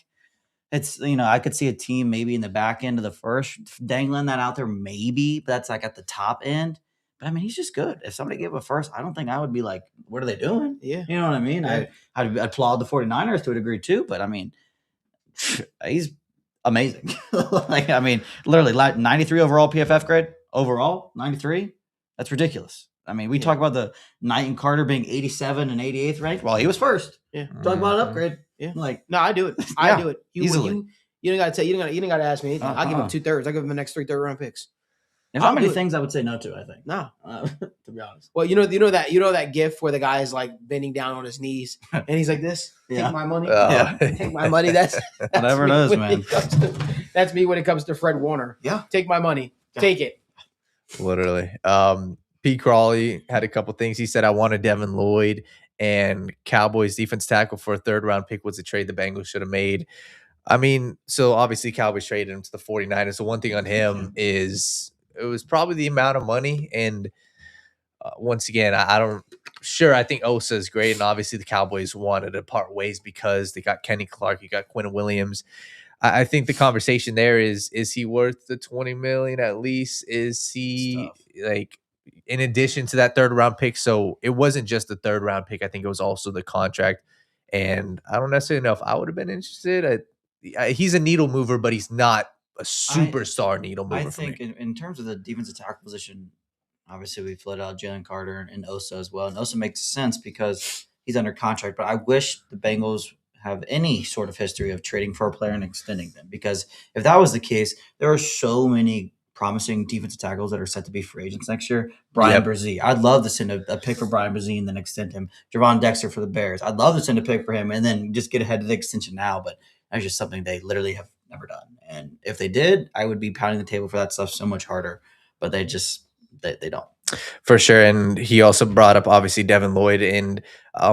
It's, I could see a team maybe in the back end of the first dangling that out there, maybe, but that's like at the top end. But I mean, he's just good. If somebody gave a first, I don't think I would be like, what are they doing? Yeah. You know what I mean? Yeah. I'd applaud the 49ers to a degree too, but I mean, he's amazing. Literally 93 overall PFF grade. Overall, 93. That's ridiculous. I mean, we talk about the Knight and Carter being 87 and 88th ranked. Well, he was first. Yeah. Talk about an upgrade. Yeah. Like, No, I do it. I Yeah, do it. easily. You don't gotta tell you don't gotta ask me anything. I'll give him Uh-uh. 2/3. I'll give him the next 3 third-round picks. there's I'll not many do it. things I would say no to, I think. No. To be honest. Well, you know that gif where the guy is like bending down on his knees and he's like this. Yeah. Take my money. Yeah. Take my money. That's Whatever it me is, when man. That's me when it comes to Fred Warner. Yeah. Take my money. Yeah. Take it. Literally. Pete Crawley had a couple things. He said, I wanted Devin Lloyd, and Cowboys defense tackle for a 3rd-round pick was a trade the Bengals should have made. I mean, so obviously Cowboys traded him to the 49ers. So one thing on him is it was probably the amount of money. And once again, I think Osa is great. And obviously the Cowboys wanted to part ways because they got Kenny Clark, you got Quinn Williams. I think the conversation there is he worth the $20 million at least? Is he like in addition to that 3rd-round pick? So it wasn't just the 3rd-round pick. I think it was also the contract. And I don't necessarily know if I would have been interested. He's a needle mover, but he's not a superstar needle mover. I think for me. in terms of the defensive tackle position, obviously we floated out Jalen Carter and Osa as well. And Osa makes sense because he's under contract. But I wish the Bengals have any sort of history of trading for a player and extending them. Because if that was the case, there are so many promising defensive tackles that are set to be free agents next year. Brian Brzee. I'd love to send a pick for Brian Brzee and then extend him. Javon Dexter for the Bears. I'd love to send a pick for him and then just get ahead of the extension now. But that's just something they literally have never done. And if they did, I would be pounding the table for that stuff so much harder. But they just they don't. For sure. And he also brought up obviously Devin Lloyd, and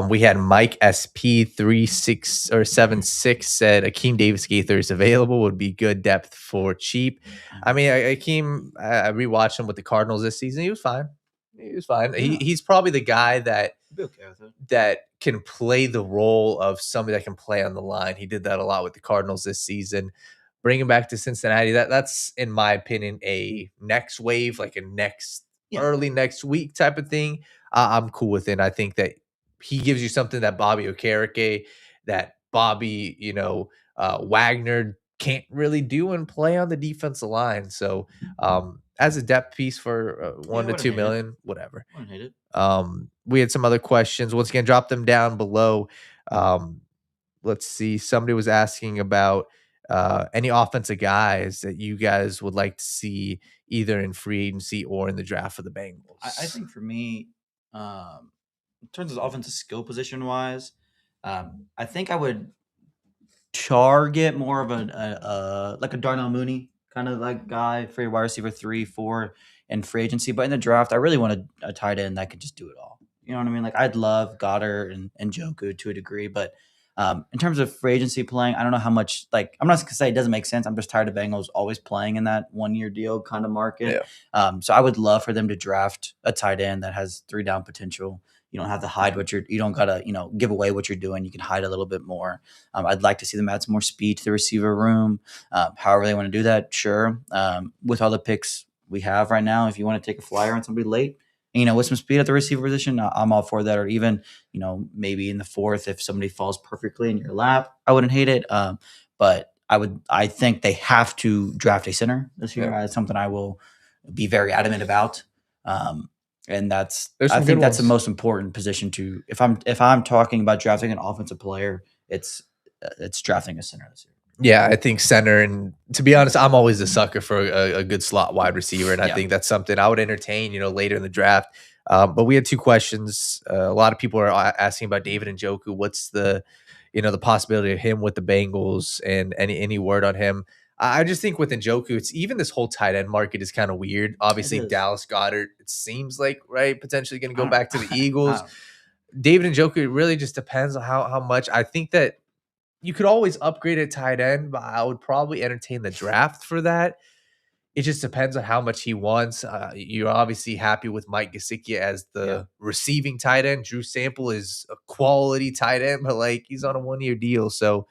we had Mike SP36 said Akeem Davis Gaither is available, would be good depth for cheap. I mean, Akeem, I rewatched him with the Cardinals this season. He was fine. Yeah. He's probably the guy that can play the role of somebody that can play on the line. He did that a lot with the Cardinals this season. Bring him back to Cincinnati. That's in my opinion a next wave, like a early next week type of thing. I'm cool with it. I think that he gives you something that Bobby Okereke, that Bobby, Wagner can't really do and play on the defensive line. So as a depth piece for 1 to 2 million, whatever. I wouldn't hate it. We had some other questions. Once again, drop them down below. Let's see. Somebody was asking about any offensive guys that you guys would like to see either in free agency or in the draft for the Bengals. I think for me, in terms of offensive skill position wise, I think I would target more of like a Darnell Mooney kind of like guy for your wide receiver 3, 4 in free agency. But in the draft, I really want a tight end that could just do it all. You know what I mean? Like I'd love Goddard and Njoku to a degree, but in terms of free agency playing, I don't know how much. Like, I'm not going to say it doesn't make sense. I'm just tired of Bengals always playing in that 1-year deal kind of market. Yeah. So I would love for them to draft a tight end that has 3-down potential. You don't have to hide you don't got to, give away what you're doing. You can hide a little bit more. I'd like to see them add some more speed to the receiver room. However they want to do that, sure. With all the picks we have right now, if you want to take a flyer on somebody late, with some speed at the receiver position, I'm all for that. Or even, maybe in the 4th, if somebody falls perfectly in your lap, I wouldn't hate it. But I think they have to draft a center this year. That's something I will be very adamant about. And I think that's the most important position to, if I'm talking about drafting an offensive player, it's drafting a center this year. Yeah, I think center, and to be honest, I'm always a sucker for a good slot wide receiver, and I think that's something I would entertain, later in the draft. But we had 2 questions. A lot of people are asking about David Njoku. What's the possibility of him with the Bengals, and any word on him? I just think with Njoku, it's even this whole tight end market is kind of weird. Obviously, Dallas Goedert, it seems like potentially going to go back to the Eagles. David Njoku, it really just depends on how much. I think that you could always upgrade a tight end, but I would probably entertain the draft for that. It just depends on how much he wants. You're obviously happy with Mike Gesicki as the receiving tight end. Drew Sample is a quality tight end, but he's on a 1-year deal. So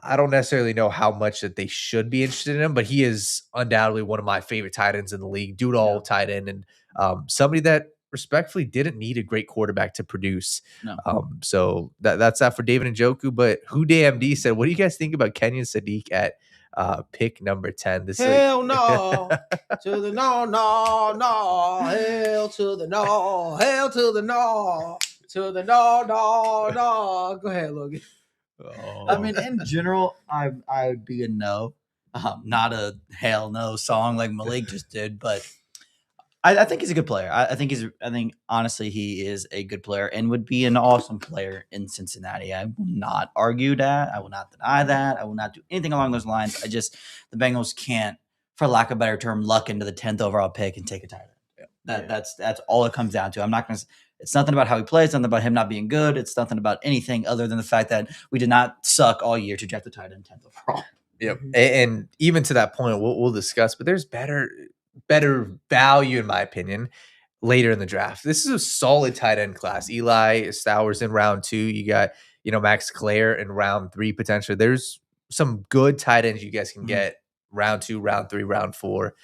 I don't necessarily know how much that they should be interested in him, but he is undoubtedly one of my favorite tight ends in the league. Do-it-all tight end, and somebody that respectfully didn't need a great quarterback to produce. No. So that's that for David Njoku. But Who DMD said, what do you guys think about Kenyon Sadiq at pick number 10. This Hell no. To the no. Hell to the no. Hell to the no. To the no. Go ahead, Logan. Oh. I mean, in general, I would be a no, not a hell no song like Malik just did. But I think he's a good player. I think honestly he is a good player and would be an awesome player in Cincinnati. I will not argue that. I will not deny that. I will not do anything along those lines. The Bengals can't, for lack of a better term, luck into the 10th overall pick and take a tight end. That's all it comes down to. I'm not going to. It's nothing about how he plays. It's nothing about him not being good. It's nothing about anything other than the fact that we did not suck all year to draft the tight end 10th overall. Yep. And even to that point, we'll discuss, but there's better value, in my opinion, later in the draft. This is a solid tight end class. Eli Stowers in round 2. You got, Max Clare in round 3 potentially. There's some good tight ends you guys can get round 2, round 3, round 4.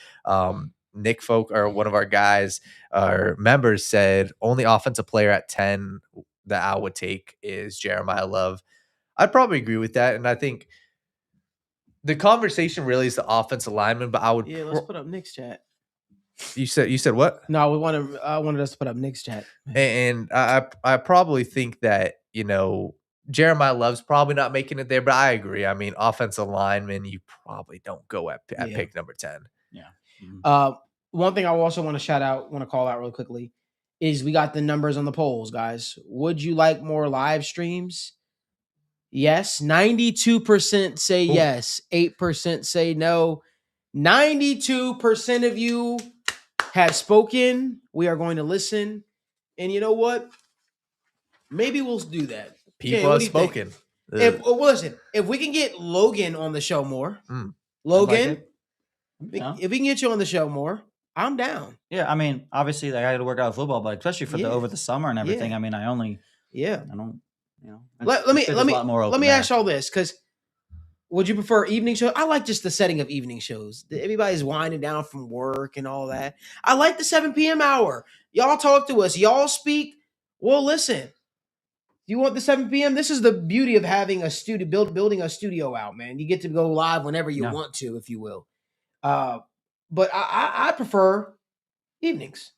Nick Folk, or one of our guys, our members, said only offensive player at 10 that I would take is Jeremiah Love. I'd probably agree with that. And I think the conversation really is the offensive lineman, but I would. Yeah, let's put up Nick's chat. You said what? No, I wanted us to put up Nick's chat. And I probably think that, Jeremiah Love's probably not making it there, but I agree. I mean, offensive lineman, you probably don't go at pick number 10. Yeah. Mm-hmm. One thing I also want to call out really quickly is we got the numbers on the polls, guys. Would you like more live streams? Yes. 92% say yes. 8% say no. 92% of you have spoken. We are going to listen. And you know what? Maybe we'll do that. People have spoken. Listen, if we can get Logan on the show more, Logan, if we can get you on the show more, I'm down. Yeah, I mean, obviously, I had to work out football, but especially for over the summer and everything. Yeah. I mean, I don't. Let me ask y'all this, because would you prefer evening shows? I like just the setting of evening shows. Everybody's winding down from work and all that. I like the 7 p.m. hour. Y'all talk to us. Y'all speak. We'll listen. You want the 7 p.m.? This is the beauty of having a studio, building a studio out, man. You get to go live whenever you want to, if you will. But I prefer evenings.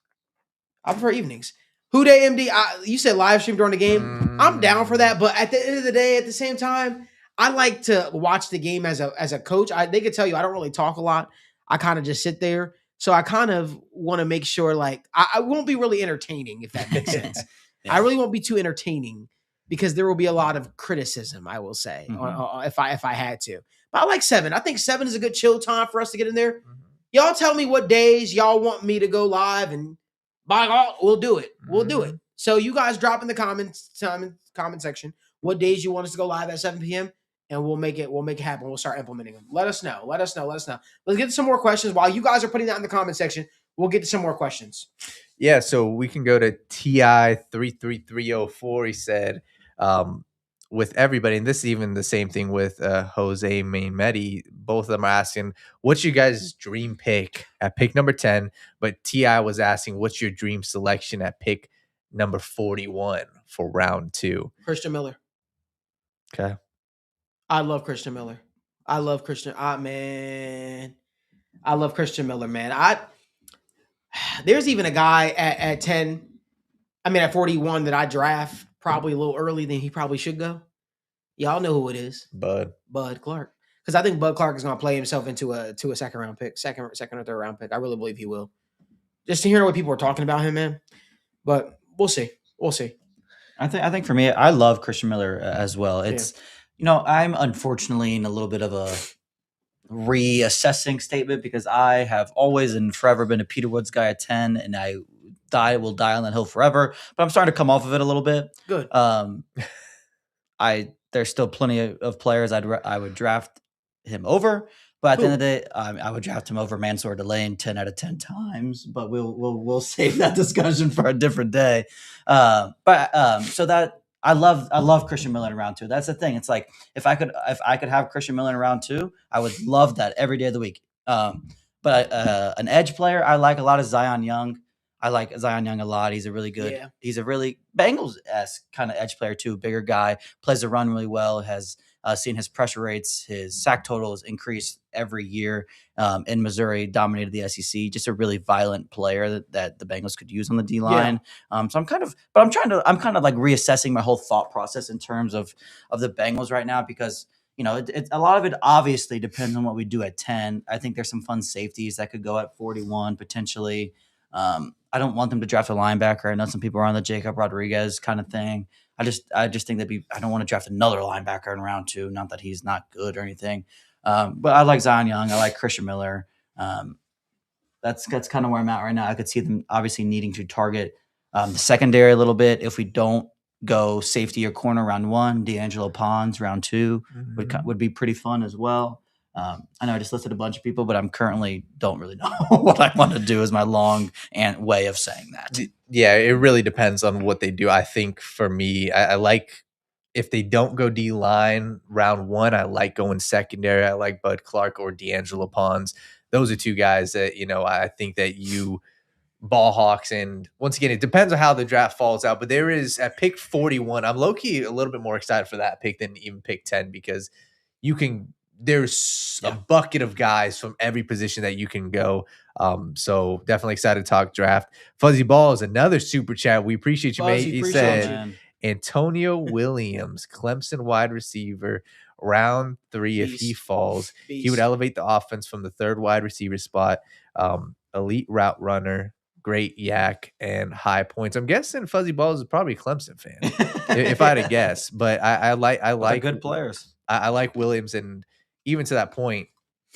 Who Day MD? You said live stream during the game. I'm down for that. But at the end of the day, at the same time, I like to watch the game as a coach. They could tell you I don't really talk a lot. I kind of just sit there. So I kind of want to make sure, like, I won't be really entertaining, if that makes sense. Yeah. I really won't be too entertaining because there will be a lot of criticism, I will say, if I had to. But I like 7. I think 7 is a good chill time for us to get in there. Y'all tell me what days y'all want me to go live, and by God, we'll do it. We'll do it. So you guys drop in the comment section what days you want us to go live at 7 p.m. and we'll make it happen. We'll start implementing them. Let us know. Let's get to some more questions. While you guys are putting that in the comment section, we'll get to some more questions. Yeah, so we can go to TI33304. He said, with everybody, and this is even the same thing with Jose Mainmedi, both of them are asking, what's your guys' dream pick at pick number 10? But TI was asking, what's your dream selection at pick number 41 for round 2? Christian Miller. Okay. I love Christian Miller. I love Christian Miller, man. There's even a guy at 10, at 41 that I draft probably a little early than he probably should go. Y'all know who it is. Bud Clark. Because I think Bud Clark is going to play himself into a second round pick, second or third round pick. I really believe he will. Just to hear what people are talking about him, man. But we'll see. I think for me, I love Christian Miller as well. It's I'm unfortunately in a little bit of a reassessing statement because I have always and forever been a Peter Woods guy at 10, and I will die on that hill forever. But I'm starting to come off of it a little bit. Good. There's still plenty of players I would draft him over, but at the end of the day, I would draft him over Mansour Delane 10 out of 10 times. But we'll save that discussion for a different day. So that I love Christian Miller in round 2. That's the thing. It's like if I could have Christian Miller in round 2, I would love that every day of the week. But an edge player I like a lot is Zion Young. I like Zion Young a lot. He's a really good. Yeah. He's a really Bengals-esque kind of edge player too. Bigger guy, plays the run really well. Has seen his pressure rates, his sack totals increase every year. In Missouri, dominated the SEC. Just a really violent player that the Bengals could use on the D line. So I'm kind of like reassessing my whole thought process in terms of the Bengals right now because. A lot of it obviously depends on what we do at 10. I think there's some fun safeties that could go at 41 potentially. I don't want them to draft a linebacker. I know some people are on the Jacob Rodriguez kind of thing. I just think I don't want to draft another linebacker in round 2. Not that he's not good or anything. But I like Zion Young. I like Christian Miller. That's kind of where I'm at right now. I could see them obviously needing to target the secondary a little bit. If we don't go safety or corner round 1, D'Angelo Pons round 2 would be pretty fun as well. I know I just listed a bunch of people, but I'm currently don't really know what I want to do is my long way of saying that. Yeah, it really depends on what they do. I think for me, I like if they don't go D-line round 1, I like going secondary. I like Bud Clark or D'Angelo Pons. Those are 2 guys that, I think that you ball hawks. And once again, it depends on how the draft falls out. But there is at pick 41, I'm low-key a little bit more excited for that pick than even pick 10 because there's a bucket of guys from every position that you can go. So definitely excited to talk draft. Fuzzy Ball is another super chat. We appreciate you, mate. He said Antonio Williams, Clemson wide receiver, round 3. If he falls, he would elevate the offense from the 3rd wide receiver spot. Elite route runner, great yak, and high points. I'm guessing Fuzzy Balls is probably a Clemson fan, if I had to guess. But I like good players. I like Williams, and even to that point,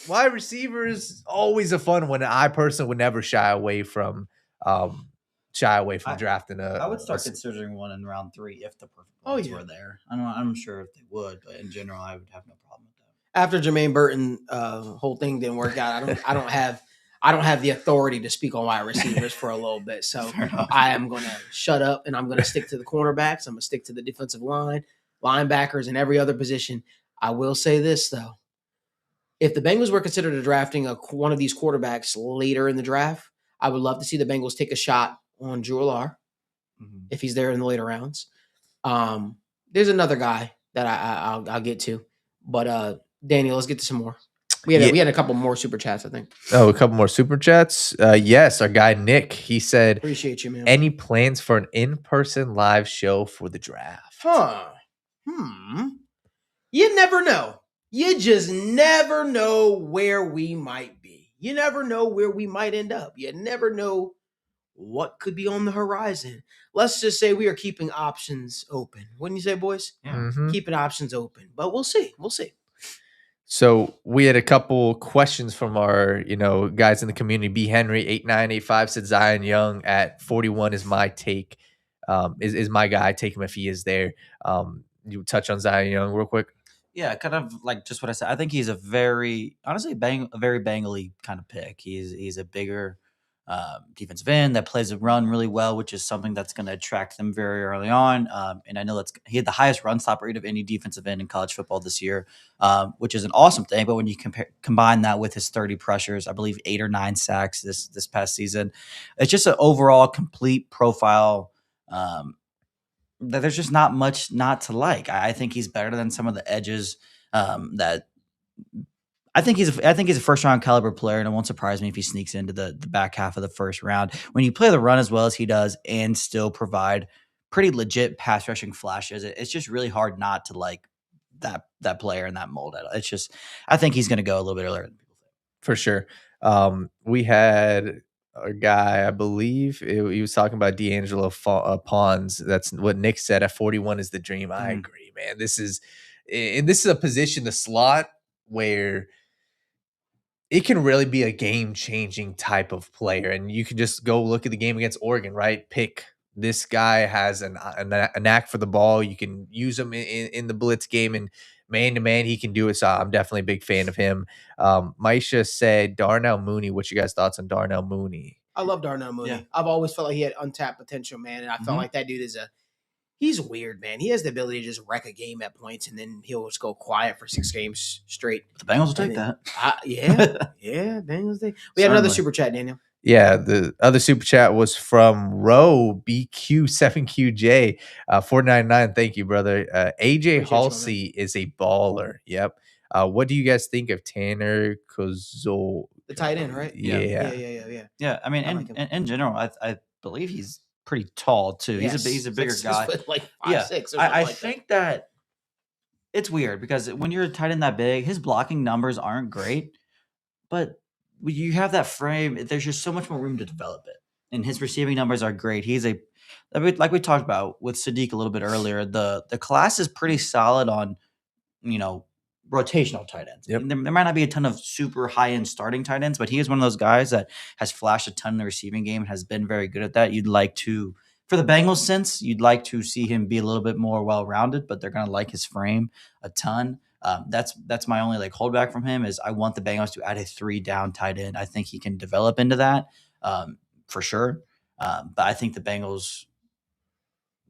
wide receiver is always a fun one. I personally would never shy away from drafting I would start considering one in round 3 if the perfect ones were there. I'm sure if they would, but in general, I would have no problem with that. After Jermaine Burton whole thing didn't work out, I don't have the authority to speak on wide receivers for a little bit. So I am going to shut up and I'm going to stick to the cornerbacks. I'm going to stick to the defensive line, linebackers, and every other position. I will say this, though. If the Bengals were considered drafting one of these quarterbacks later in the draft, I would love to see the Bengals take a shot on Drew Allar if he's there in the later rounds. There's another guy that I'll get to. But, Daniel, let's get to some more. We had a couple more super chats, I think. Oh, a couple more super chats. Yes, our guy Nick. He said, "Appreciate you, man. Any plans for an in-person live show for the draft?" You never know. You just never know where we might be. You never know where we might end up. You never know what could be on the horizon. Let's just say we are keeping options open. Wouldn't you say, boys? Yeah. Mm-hmm. Keeping options open. But we'll see. We'll see. So we had a couple questions from our, guys in the community. B. Henry 8985 said Zion Young at 41 is my take. Is my guy. Take him if he is there. You touch on Zion Young real quick. Yeah, kind of like just what I said. I think he's a very Bengal-y kind of pick. He's a bigger defensive end that plays a run really well, which is something that's going to attract them very early on. And I know he had the highest run stop rate of any defensive end in college football this year, which is an awesome thing. But when you combine that with his 30 pressures, I believe 8 or 9 sacks this past season, it's just an overall complete profile. That there's just not much not to like. I think he's better than some of the edges that I think he's a first round caliber player, and it won't surprise me if he sneaks into the back half of the first round. When you play the run as well as he does and still provide pretty legit pass rushing flashes, it's just really hard not to like that player in that mold. It's just I think he's going to go a little bit earlier than people think. For sure. We had a guy, I believe he was talking about D'Angelo Pons. That's what Nick said. At 41 is the dream. I agree, man. This is a position, the slot, where it can really be a game-changing type of player. And you can just go look at the game against Oregon, right? Pick this guy has a knack for the ball. You can use him in the blitz game, and man-to-man, he can do it. So I'm definitely a big fan of him. Maisha said Darnell Mooney. What's your guys' thoughts on Darnell Mooney? I love Darnell Mooney. Yeah. I've always felt like he had untapped potential, man. And I felt like that dude he's weird, man. He has the ability to just wreck a game at points, and then he'll just go quiet for 6 games straight. The Bengals will take that. Yeah, Bengals. We had another super chat, Daniel. Yeah, the other super chat was from Row BQ7QJ 499. Thank you, brother. AJ Appreciate you, my man. Halsey is a baller. Yep. What do you guys think of Tanner Kozol? The tight end, right? Yeah. Yeah, I mean, I like him. in general, I believe he's pretty tall too. He's a bigger guy. Like 5'6" Yeah, or something I like think that it's weird because when you're a tight end that big, his blocking numbers aren't great, but when you have that frame, there's just so much more room to develop it. And his receiving numbers are great. He's like we talked about with Sadiq a little bit earlier. The class is pretty solid on rotational tight ends. Yep. There might not be a ton of super high end starting tight ends, but he is one of those guys that has flashed a ton in the receiving game and has been very good at that. You'd like to, for the Bengals sense, you'd like to see him be a little bit more well rounded, but they're going to like his frame a ton. That's my only holdback from him is I want the Bengals to add a 3-down tight end. I think he can develop into that for sure. But I think the Bengals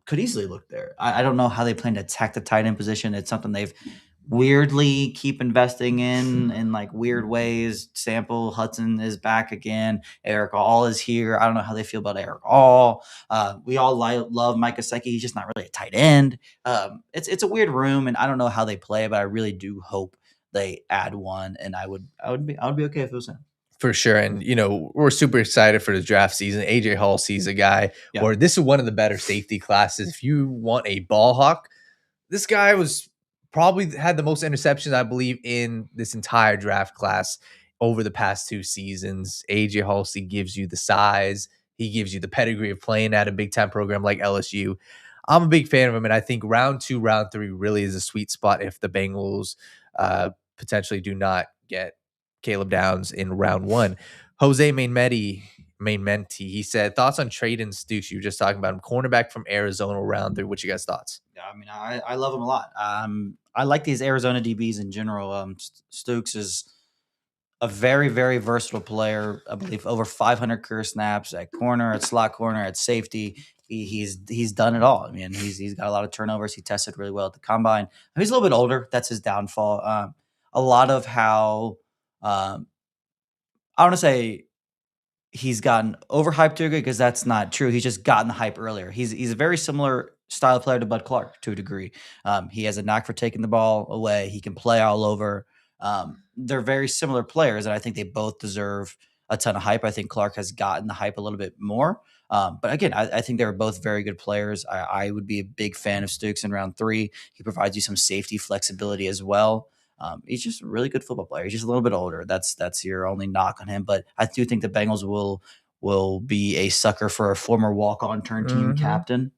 could easily look there. I don't know how they plan to attack the tight end position. It's something they've weirdly keep investing in weird ways. Sample Hudson is back again. Eric All is here. I don't know how they feel about Eric All. We all love Mike Gesicki. He's just not really a tight end. It's a weird room, and I don't know how they play, but I really do hope they add one. And I would be okay if it was him. For sure. And, we're super excited for the draft season. AJ Halsey's a guy, Yeah. or this is one of the better safety classes. If you want a ball hawk, this guy was probably had the most interceptions, I believe, in this entire draft class over the past 2 seasons. AJ Halsey gives you the size. He gives you the pedigree of playing at a big-time program like LSU. I'm a big fan of him, and I think round 2, round 3 really is a sweet spot if the Bengals potentially do not get Caleb Downs in round 1. Jose Mainmenti, he said, thoughts on Traden Stukes? You were just talking about him, cornerback from Arizona, round 3. What you guys' thoughts? Yeah, I mean, I love him a lot. I like these Arizona DBs in general. Stukes is a very, very versatile player. I believe over 500 career snaps at corner, at slot corner, at safety. He's done it all. I mean, he's got a lot of turnovers. He tested really well at the combine. He's a little bit older. That's his downfall. A lot of how I want to say he's gotten overhyped to a degree because that's not true. He's just gotten the hype earlier. He's a very similar style of player to Bud Clark to a degree. He has a knack for taking the ball away. He can play all over. They're very similar players, and I think they both deserve a ton of hype. I think Clark has gotten the hype a little bit more. But again, I think they're both very good players. I would be a big fan of Stukes in round 3. He provides you some safety flexibility as well. He's just a really good football player. He's just a little bit older. That's your only knock on him. But I do think the Bengals will be a sucker for a former walk-on turn team captain.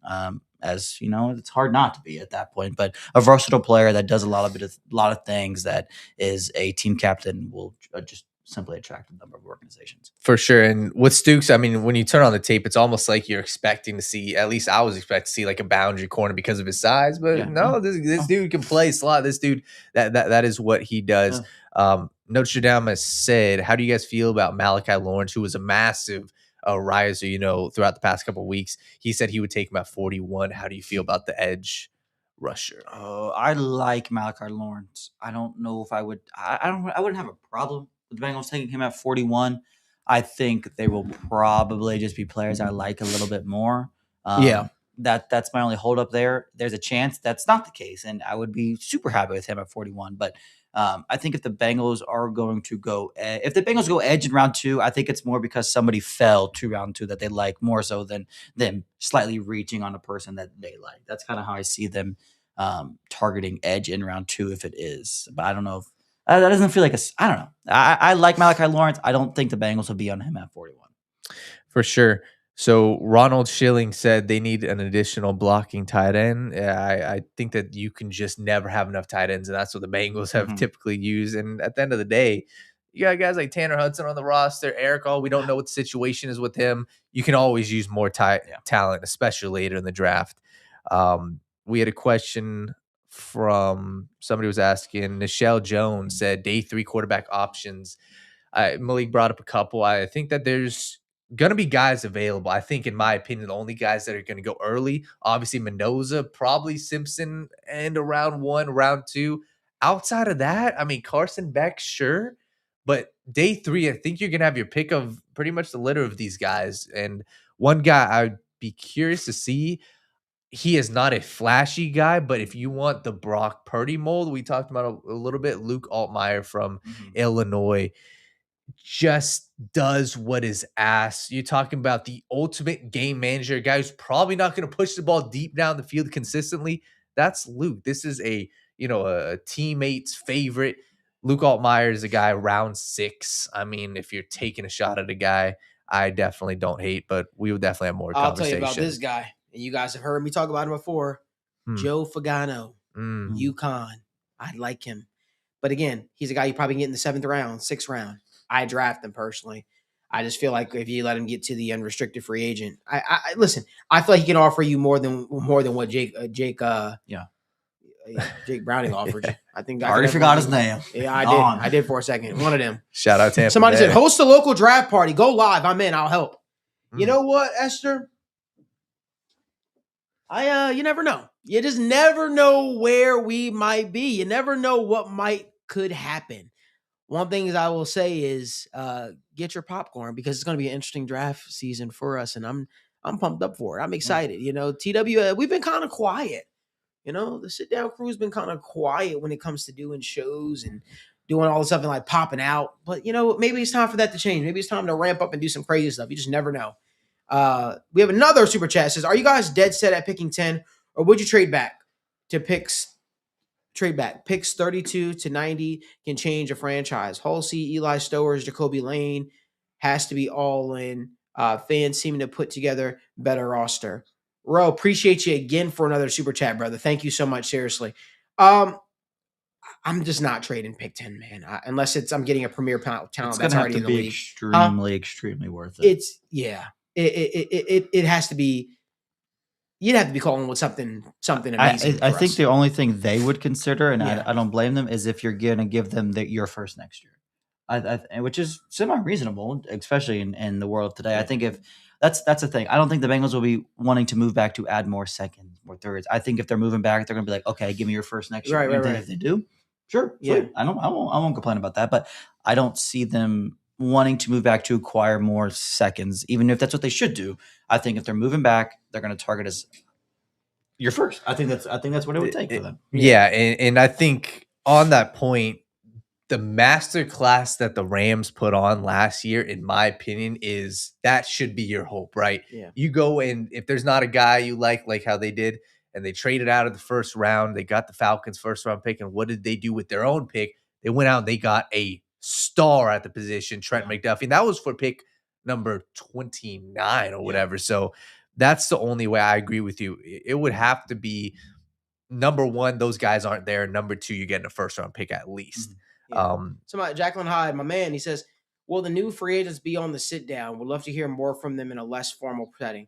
As you know, it's hard not to be at that point. But a versatile player that does a lot of things that is a team captain will just simply attract a number of organizations. For sure. And with Stukes, I mean, when you turn on the tape, it's almost like you're expecting to see, at least I was expecting to see like a boundary corner because of his size. But no, this dude can play slot. This dude, that is what he does. Notre Dame has said, how do you guys feel about Malachi Lawrence, who was a massive riser, throughout the past couple of weeks? He said he would take him at 41. How do you feel about the edge rusher? Oh, I like Malachi Lawrence. I don't know if I would. I wouldn't have a problem with the Bengals taking him at 41. I think they will probably just be players I like a little bit more. That's my only holdup there. There's a chance that's not the case, and I would be super happy with him at 41. But I think if the Bengals are going to go, if the Bengals go edge in round 2, I think it's more because somebody fell to round 2 that they like more so than them slightly reaching on a person that they like. That's kind of how I see them targeting edge in round 2 if it is. But I don't know if that doesn't feel like I don't know. I like Malachi Lawrence. I don't think the Bengals will be on him at 41. For sure. So Ronald Schilling said they need an additional blocking tight end. I think that you can just never have enough tight ends, and that's what the Bengals have typically used. And at the end of the day, you got guys like Tanner Hudson on the roster, Eric All. We don't know what the situation is with him. You can always use more talent, especially later in the draft. We had a question from somebody was asking. Nichelle Jones said day 3 quarterback options. Malik brought up a couple. I think that there's going to be guys available. I think, in my opinion, the only guys that are going to go early, obviously Mendoza, probably Simpson, and around 1, round 2. Outside of that, I mean, Carson Beck, sure. But day 3, I think you're gonna have your pick of pretty much the litter of these guys. And one guy I'd be curious to see. He is not a flashy guy, but if you want the Brock Purdy mold, we talked about a little bit. Luke Altmaier from Illinois just does what is asked. You're talking about the ultimate game manager, a guy who's probably not going to push the ball deep down the field consistently. That's Luke. This is a teammate's favorite. Luke Altmaier is a guy round 6. I mean, if you're taking a shot at a guy, I definitely don't hate, but we would definitely have more I'll conversation. tell you about this guy, and you guys have heard me talk about him before. Joe Fagano, UConn. I like him. But again, he's a guy you probably get in the 7th round, 6th round. I draft him personally. I just feel like if you let him get to the unrestricted free agent, I listen. I feel like he can offer you more than what Jake Browning offered you. I think I already forgot his name. Yeah, I did. I did for a second. One of them. Shout out to Somebody said, host a local draft party. Go live. I'm in. I'll help. You know what, Esther? You never know. You just never know where we might be. You never know what could happen. One thing I will say is get your popcorn because it's going to be an interesting draft season for us, and I'm pumped up for it. I'm excited. TW, we've been kind of quiet. The sit down crew's been kind of quiet when it comes to doing shows and doing all the stuff and like popping out. But maybe it's time for that to change. Maybe it's time to ramp up and do some crazy stuff. You just never know. We have another super chat. It says, are you guys dead set at picking 10, or would you trade back to picks? Trade back. Picks 32 to 90 can change a franchise. Halsey, Eli Stowers, Jacoby Lane has to be all in. Fans seem to put together better roster. Ro, appreciate you again for another super chat, brother. Thank you so much. Seriously. I'm just not trading pick 10, man. Unless I'm getting a premier talent that's already in the league. Extremely worth it. It has to be. You'd have to be calling with something amazing. I think the only thing they would consider, and I don't blame them, is if you're going to give them your first next year, which is semi-reasonable, especially in the world today. I think if that's the thing. I don't think the Bengals will be wanting to move back to add more seconds, more thirds. I think if they're moving back, they're going to be like, okay, give me your first next year. Right. If they do, sure, yeah, I won't complain about that. But I don't see them wanting to move back to acquire more seconds, even if that's what they should do. I think if they're moving back, they're going to target as your first. I think that's what it would take for them. Yeah, and I think on that point, the master class that the Rams put on last year, in my opinion, is that should be your hope, right? Yeah. You go and if there's not a guy you like how they did, and they traded out of the first round, they got the Falcons' first round pick, and what did they do with their own pick? They went out and they got a star at the position, Trent McDuffie. And that was for pick number 29 or whatever. So that's the only way. I agree with you. It would have to be number one, those guys aren't there. Number two, you're getting a first round pick at least. Somebody, Jacqueline Hyde, my man, he says, will the new free agents be on the sit down? Would love to hear more from them in a less formal setting.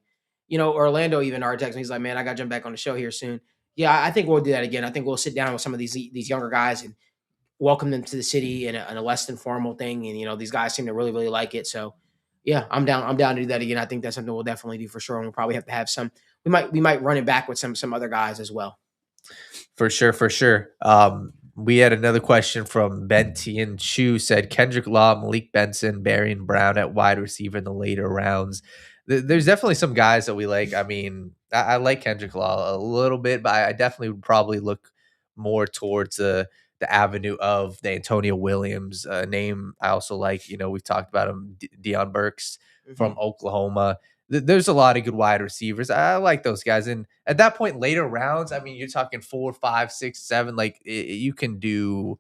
Orlando even our text me. He's like, man, I got to jump back on the show here soon. Yeah, I think we'll do that again. I think we'll sit down with some of these younger guys and welcome them to the city in a less than formal thing. And, these guys seem to really, really like it. So yeah, I'm down to do that again. I think that's something we'll definitely do for sure. And we'll probably have to have we might run it back with some other guys as well. For sure. We had another question from Ben Tien Chu, said Kendrick Law, Malik Benson, Barian Brown at wide receiver in the later rounds. There's definitely some guys that we like. I mean, I like Kendrick Law a little bit, but I definitely would probably look more towards the avenue of the Antonio Williams name. I also like, we've talked about him, Deion Burks from Oklahoma. There's a lot of good wide receivers. I like those guys. And at that point, later rounds, I mean, you're talking 4, 5, 6, 7. Like you can do.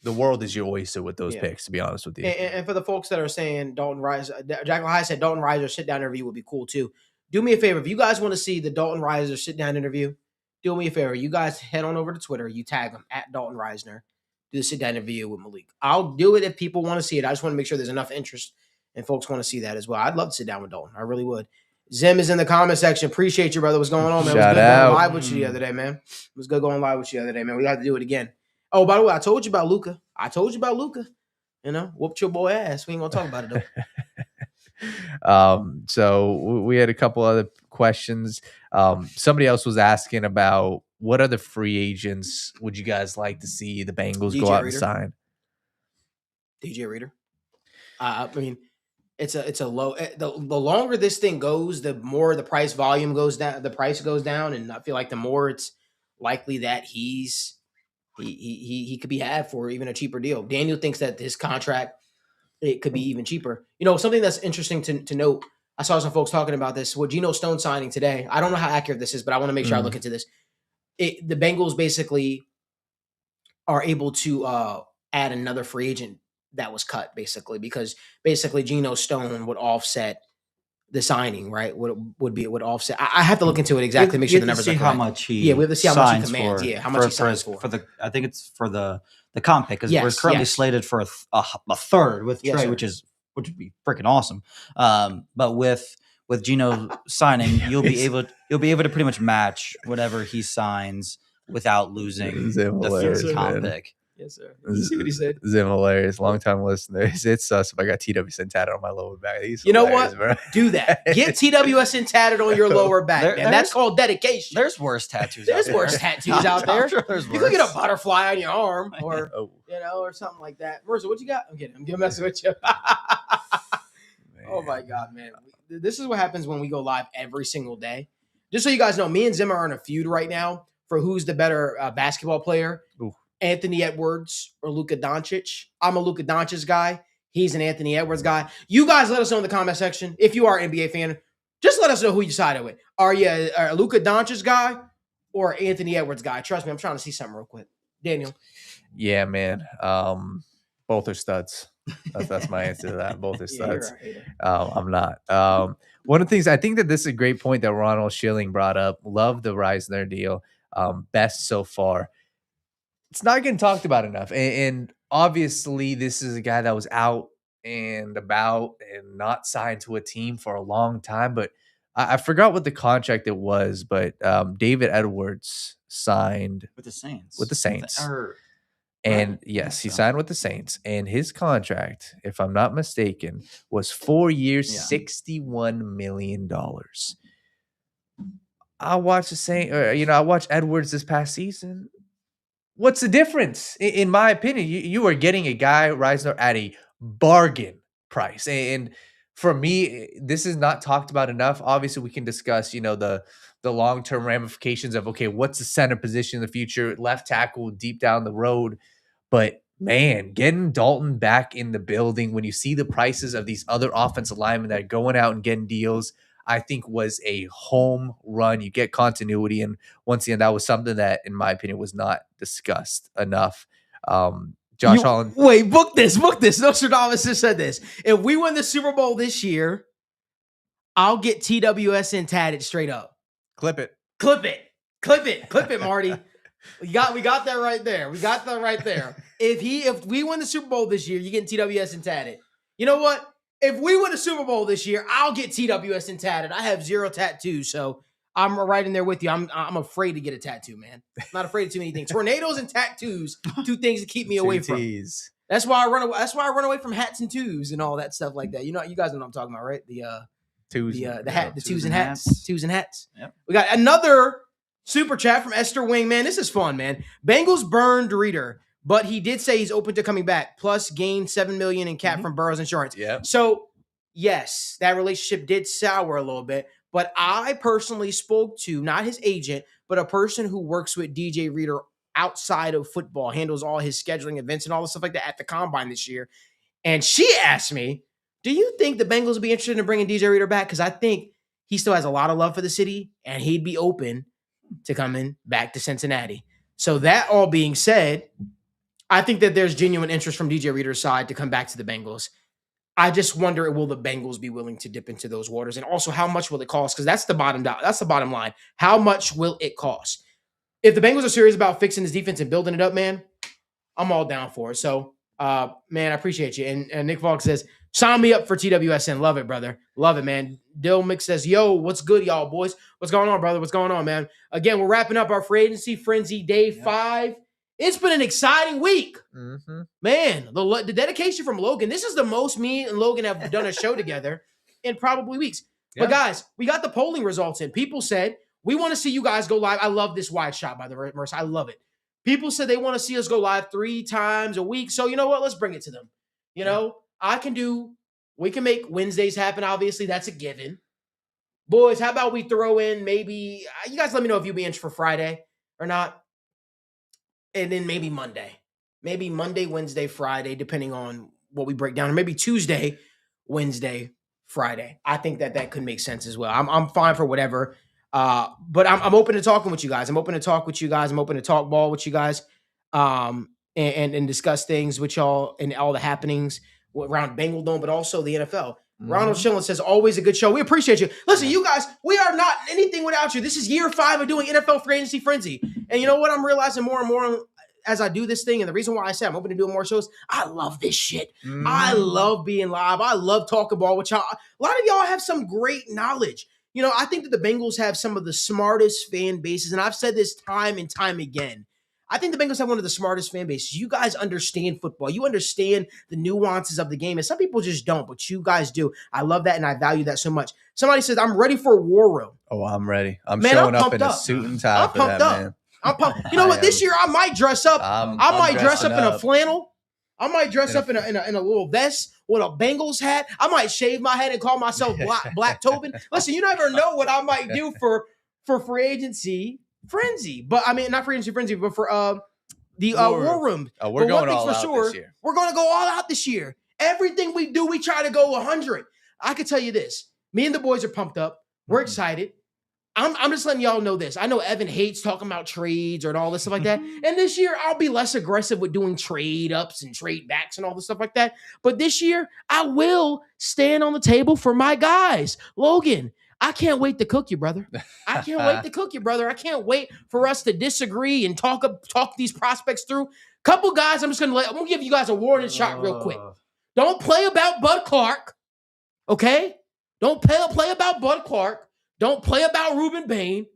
The world is your oyster with those picks, to be honest with you. And for the folks that are saying Dalton Reiser, Jacqueline High said Dalton Reiser sit down interview would be cool too. Do me a favor. If you guys want to see the Dalton Reiser sit down interview, do me a favor. You guys head on over to Twitter. You tag him at Dalton Reisner. Do the sit down interview with Malik. I'll do it if people want to see it. I just want to make sure there's enough interest and folks want to see that as well. I'd love to sit down with Dalton. I really would. Zim is in the comment section. Appreciate you, brother. What's going on, man? Shout it was good out. going live with you the other day, man. It was good going live with you the other day, man. We got to do it again. Oh, by the way, I told you about Luka. Whooped your boy ass. We ain't gonna talk about it though. So we had a couple other questions. Somebody else was asking about what other free agents would you guys like to see the Bengals go out and sign? DJ Reader. I mean, it's a low. The longer this thing goes, the more the price volume goes down. The price goes down, and I feel like the more it's likely that he could be had for even a cheaper deal. Daniel thinks that his contract it could be even cheaper. Something that's interesting to note. I saw some folks talking about this with Geno Stone signing today. I don't know how accurate this is, but I want to make sure I look into this. The Bengals basically are able to add another free agent that was cut, basically, because basically Geno Stone would offset the signing, right? Would offset. I have to look into it exactly, make sure the numbers are correct. How much he we have to see how much he signs commands. for- How much he signs for for. I think it's for the comp pick because we're Yes, currently yes. slated for a third with Yes, Trey, sir. which would be freaking awesome. But with Geno signing, you'll be able to pretty much match whatever he signs without losing the hilarious, third comp man. pick. Yes, sir. You see what he said? Zim hilarious, long time listeners. It's us if I got TWSN tatted on my lower back. He's You know hilarious, what? bro. Do that. Get TWSN tatted on your lower back, There- man. That's called dedication. There's worse tattoos. There's out there. worse tattoos out there. I'm sure there's You could get worse. a butterfly on your arm, or Oh, or something like that. Mercer, what you got? I'm kidding. I'm messing with you. Oh my God, man. This is what happens when we go live every single day. Just so you guys know, me and Zim are in a feud right now for who's the better basketball player. Ooh. Anthony Edwards or Luka Doncic. I'm a Luka Doncic guy. He's an Anthony Edwards guy. You guys let us know in the comment section. If you are an NBA fan, just let us know who you sided with. Are you a Luka Doncic guy or Anthony Edwards guy? Trust me, I'm trying to see something real quick. Daniel. yeah, man. Both are studs. That's my answer to that. Both are Yeah, you're studs. right. I'm not. One of the things I think that this is a great point that Ronald Schilling brought up. Love the Reisner deal. Best so far. It's not getting talked about enough. And obviously, this is a guy that was out and about and not signed to a team for a long time. But I forgot what the contract it was. But David Edwards signed with the Saints. with the Saints. Or- And Right. yes, he So- signed with the Saints. And his contract, if I'm not mistaken, was 4 years, Yeah. $61 million. I watched I watched Edwards this past season. What's the difference? In my opinion, you are getting a guy Reisner at a bargain price. And for me, this is not talked about enough. Obviously, we can discuss, the long-term ramifications of, okay, what's the center position in the future, left tackle deep down the road. But man, getting Dalton back in the building when you see the prices of these other offensive linemen that are going out and getting deals, I think was a home run. You get continuity. And once again, that was something that, in my opinion, was not discussed enough. Josh Holland. Wait, book this. Nostradamus just said this. If we win the Super Bowl this year, I'll get TWSN tatted straight up. Clip it. Clip it, Marty. We got that right there. If we win the Super Bowl this year, you get TWSN tatted. You know what? If we win the Super Bowl this year, I'll get TWSN tatted. I have 0 tattoos, so I'm right in there with you. I'm afraid to get a tattoo, man. I'm not afraid of too many things. Tornadoes and tattoos, two things to keep me away from. T's. That's why I run away from hats and twos and all that stuff like that. You guys know what I'm talking about, right? The Twos. twos and hats. Twos and hats. Yep. We got another super chat from Esther Wing. Man, this is fun, man. Bengals burned Reader, but he did say he's open to coming back. Plus, gained $7 million in cap from Burroughs Insurance. Yeah. So, yes, that relationship did sour a little bit. But I personally spoke to not his agent, but a person who works with DJ Reader outside of football, handles all his scheduling events and all the stuff like that at the combine this year. And she asked me, do you think the Bengals would be interested in bringing DJ Reader back? Because I think he still has a lot of love for the city and he'd be open to coming back to Cincinnati. So that all being said, I think that there's genuine interest from DJ Reader's side to come back to the Bengals. I just wonder, will the Bengals be willing to dip into those waters? And also, how much will it cost? Because that's the bottom line. How much will it cost? If the Bengals are serious about fixing this defense and building it up, man, I'm all down for it. So, man, I appreciate you. And Nick Falk says, sign me up for TWSN. Love it, brother. Love it, man. Dill Mick says, yo, what's good, y'all, boys? What's going on, brother? What's going on, man? Again, we're wrapping up our free agency frenzy day 5. It's been an exciting week. Mm-hmm. Man, the dedication from Logan. This is the most me and Logan have done a show together in probably weeks. Yeah. But guys, we got the polling results in. People said, we want to see you guys go live. I love this wide shot, by the way, Mercer. I love it. People said they want to see us go live 3 times a week. So you know what? Let's bring it to them. we can make Wednesdays happen. Obviously, that's a given. Boys, how about we throw in maybe, you guys let me know if you'll be in for Friday or not. And then maybe Monday. Maybe Monday, Wednesday, Friday, depending on what we break down. Or maybe Tuesday, Wednesday, Friday. I think that could make sense as well. I'm fine for whatever. But I'm open to talking with you guys. I'm open to talk with you guys. I'm open to talk ball with you guys. And discuss things with y'all and all the happenings around Bengal Dome, but also the NFL. Ronald Schillen says, always a good show. We appreciate you. Listen, you guys, we are not anything without you. This is year 5 of doing NFL Free Agency Frenzy. And you know what? I'm realizing more and more as I do this thing, and the reason why I say I'm open to doing more shows, I love this shit. I love being live. I love talking ball with y'all. A lot of y'all have some great knowledge. You know, I think that the Bengals have some of the smartest fan bases, and I've said this time and time again. I think the Bengals have one of the smartest fan bases. You guys understand football. You understand the nuances of the game, and some people just don't, but you guys do. I love that, and I value that so much. Somebody says, I'm ready for a war room. Oh, I'm ready. I'm Man, showing I'm up in a pumped suit and tie I'm for pumped that, up. man. I'm pumped. You know what? This year I might dress up. I might dress up in a flannel. I might dress up in a little vest with a Bengals hat. I might shave my head and call myself Black Tobin. Listen, you never know what I might do for free agency frenzy. But I mean, not free agency frenzy, but for the war room. Oh, we're going all out this year. We're going to go all out this year. Everything we do, we try to go 100. I can tell you this. Me and the boys are pumped up. We're excited. I'm just letting y'all know this. I know Evan hates talking about trades or all this stuff like that. And this year, I'll be less aggressive with doing trade ups and trade backs and all this stuff like that. But this year, I will stand on the table for my guys. Logan, I can't wait to cook you, brother. I can't wait to cook you, brother. I can't wait for us to disagree and talk these prospects through. Couple guys, I'm gonna give you guys a warning shot real quick. Don't play about Bud Clark, okay? Don't play about Bud Clark. Don't play about Reuben Bain,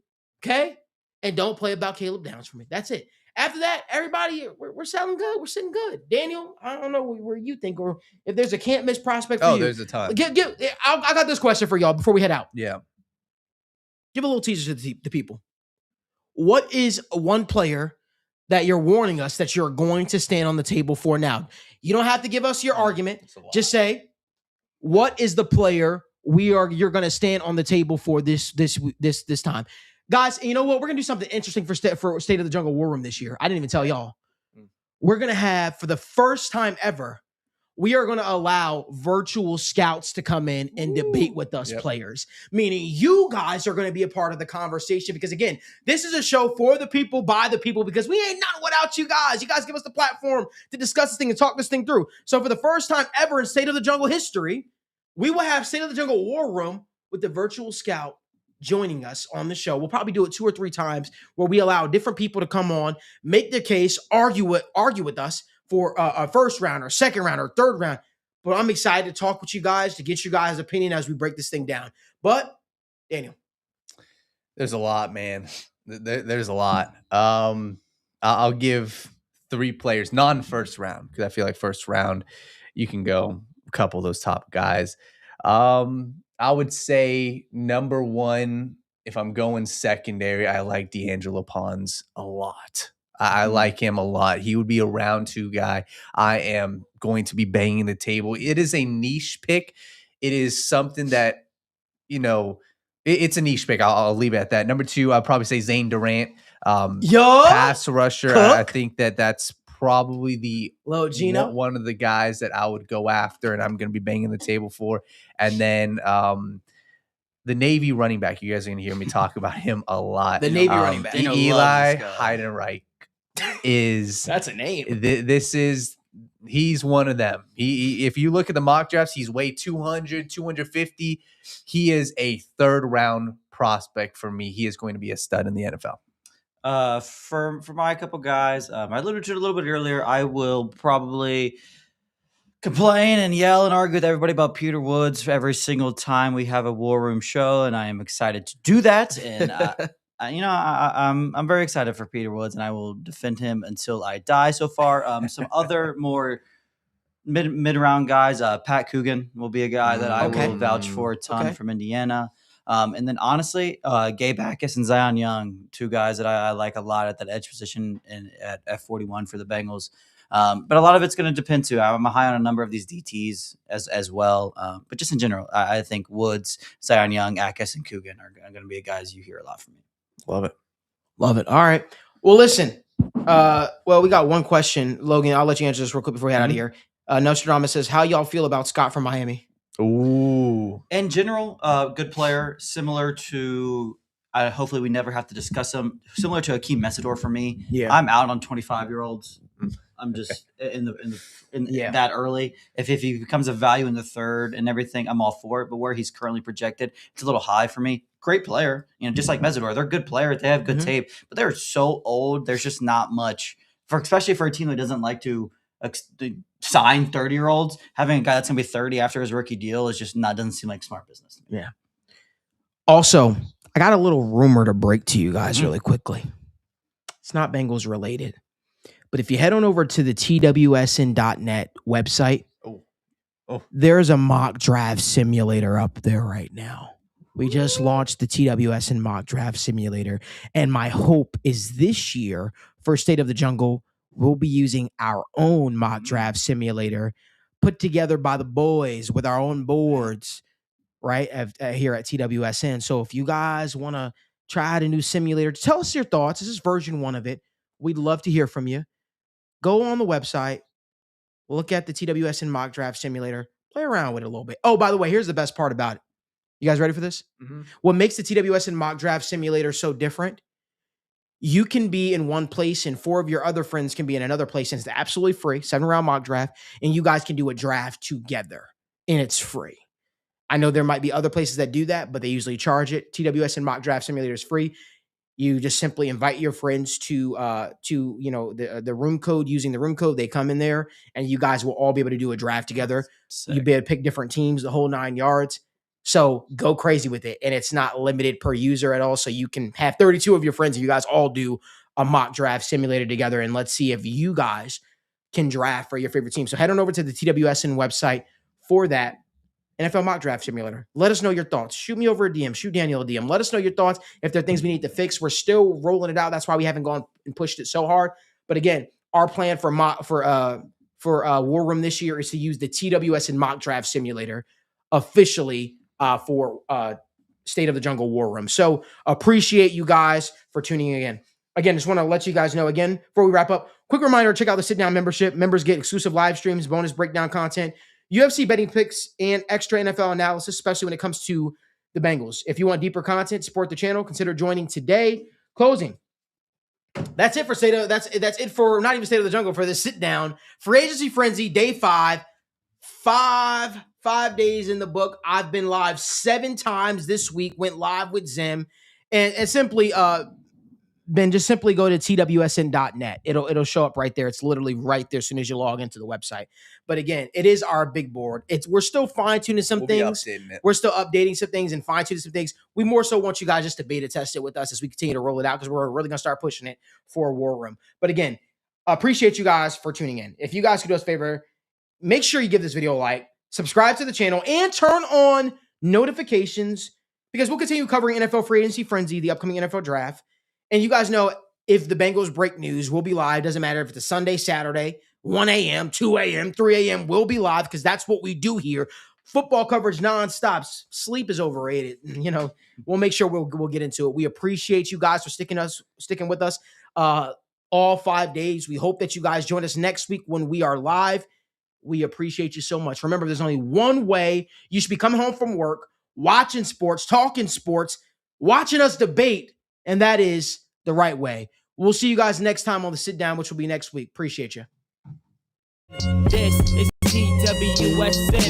okay? And don't play about Caleb Downs for me. That's it. After that, everybody, we're selling good. We're sitting good. Daniel, I don't know where you think, or if there's a can't miss prospect for you. Oh, there's a ton. I got this question for y'all before we head out. Yeah. Give a little teaser to the people. What is one player that you're warning us that you're going to stand on the table for now? You don't have to give us your argument. Just say, what is the player you're going to stand on the table for this time? Guys, and you know what? We're going to do something interesting for State of the Jungle War Room this year. I didn't even tell y'all. We're going to have, for the first time ever, we are going to allow virtual scouts to come in and debate with us players. Meaning you guys are going to be a part of the conversation because, again, this is a show for the people, by the people, because we ain't nothing without you guys. You guys give us the platform to discuss this thing and talk this thing through. So for the first time ever in State of the Jungle history, we will have State of the Jungle War Room with the virtual scout joining us on the show. We'll probably do it 2 or 3 times where we allow different people to come on, make their case, argue with us for a first round or second round or third round. But I'm excited to talk with you guys, to get you guys' opinion as we break this thing down. But, Daniel. There's a lot, man. There's a lot. I'll give 3 players, non-first round, because I feel like first round, you can go a couple of those top guys. I would say number 1, if I'm going secondary, I like D'Angelo Pons a lot. I like him a lot. He would be a round 2 guy. I am going to be banging the table. It is a niche pick. It is something that, it's a niche pick. I'll leave it at that. Number 2, I'd probably say Zane Durant. Pass rusher. I think that's probably the one of the guys that I would go after and I'm going to be banging the table for. And then the Navy running back. You guys are going to hear me talk about him a lot. The Navy running back. Eli Heidenreich is... That's a name. He's one of them. If you look at the mock drafts, he's weighed 200, 250. He is a 3rd round prospect for me. He is going to be a stud in the NFL. For my couple guys, I alluded to it a little bit earlier. I will probably complain and yell and argue with everybody about Peter Woods every single time we have a War Room show, and I am excited to do that. And I'm very excited for Peter Woods, and I will defend him until I die. So far, some other more mid round guys. Pat Coogan will be a guy that I will vouch for a ton from Indiana. And then honestly, Gabe Backus and Zion Young, two guys that I like a lot at that edge position at F41 for the Bengals. But a lot of it's going to depend too. I'm high on a number of these DTs as well. But just in general, I think Woods, Zion Young, Backus, and Coogan are going to be guys you hear a lot from me. Love it. Love it. All right. Well, listen. We got one question. Logan, I'll let you answer this real quick before we head out of here. Nostradamus says, how y'all feel about Scott from Miami? Ooh. In general, good player, similar to hopefully we never have to discuss him. Similar to Akeem Messidor for me. Yeah. I'm out on 25-year-olds. I'm just in that early. If he becomes a value in the third and everything, I'm all for it. But where he's currently projected, it's a little high for me. Great player, just like Messidor. They're good players. They have good tape, but they're so old. There's just not much especially for a team that doesn't like to sign 30-year-olds. Having a guy that's gonna be 30 after his rookie deal is just doesn't seem like smart business to me. Yeah. Also, I got a little rumor to break to you guys really quickly. It's not Bengals related, but if you head on over to the TWSN.net website, there's a mock draft simulator up there right now. We just launched the TWSN mock draft simulator, and my hope is this year for State of the Jungle, we'll be using our own mock draft simulator put together by the boys with our own boards, right, here at TWSN. So if you guys want to try out a new simulator, tell us your thoughts. This is version 1 of it. We'd love to hear from you. Go on the website, look at the TWSN mock draft simulator, play around with it a little bit. Oh, by the way, here's the best part about it. You guys ready for this? What makes the TWSN mock draft simulator so different? You can be in one place and 4 of your other friends can be in another place, and it's absolutely free, 7-round mock draft, and you guys can do a draft together, and it's free. I know there might be other places that do that, but they usually charge it. TWSN mock draft simulator is free. You just simply invite your friends to the room code. Using the room code, they come in there, and you guys will all be able to do a draft together. Sick. You'll be able to pick different teams, the whole 9 yards. So go crazy with it. And it's not limited per user at all. So you can have 32 of your friends and you guys all do a mock draft simulator together. And let's see if you guys can draft for your favorite team. So head on over to the TWSN website for that NFL mock draft simulator. Let us know your thoughts. Shoot me over a DM. Shoot Daniel a DM. Let us know your thoughts. If there are things we need to fix, we're still rolling it out. That's why we haven't gone and pushed it so hard. But again, our plan for War Room this year is to use the TWSN mock draft simulator officially for State of the Jungle War Room. So appreciate you guys for tuning in. Again, just want to let you guys know again, before we wrap up, quick reminder, check out the Sitdown membership. Members get exclusive live streams, bonus breakdown content, UFC betting picks, and extra NFL analysis, especially when it comes to the Bengals. If you want deeper content, support the channel, consider joining today. Closing. That's it for that's it for not even State of the Jungle, for the Sitdown. Free Agency Frenzy, day 5. 5 days in the book. I've been live 7 times this week. Went live with Zim, and simply simply go to TWSN.net. It'll show up right there. It's literally right there as soon as you log into the website. But again, it is our big board. We're still fine-tuning some things. We're still updating some things and fine-tuning some things. We more so want you guys just to beta test it with us as we continue to roll it out, because we're really gonna start pushing it for War Room. But again, appreciate you guys for tuning in. If you guys could do us a favor, make sure you give this video a like, subscribe to the channel, and turn on notifications, because we'll continue covering NFL Free Agency Frenzy, the upcoming NFL Draft. And you guys know, if the Bengals break news, we'll be live. Doesn't matter if it's a Sunday, Saturday, 1 a.m., 2 a.m., 3 a.m., we'll be live, because that's what we do here. Football coverage nonstop. Sleep is overrated. We'll make sure we'll get into it. We appreciate you guys for sticking with us all 5 days. We hope that you guys join us next week when we are live. We appreciate you so much. Remember, there's only one way you should be coming home from work, watching sports, talking sports, watching us debate, and that is the right way. We'll see you guys next time on the Sit Down, which will be next week. Appreciate you. This is TWSN.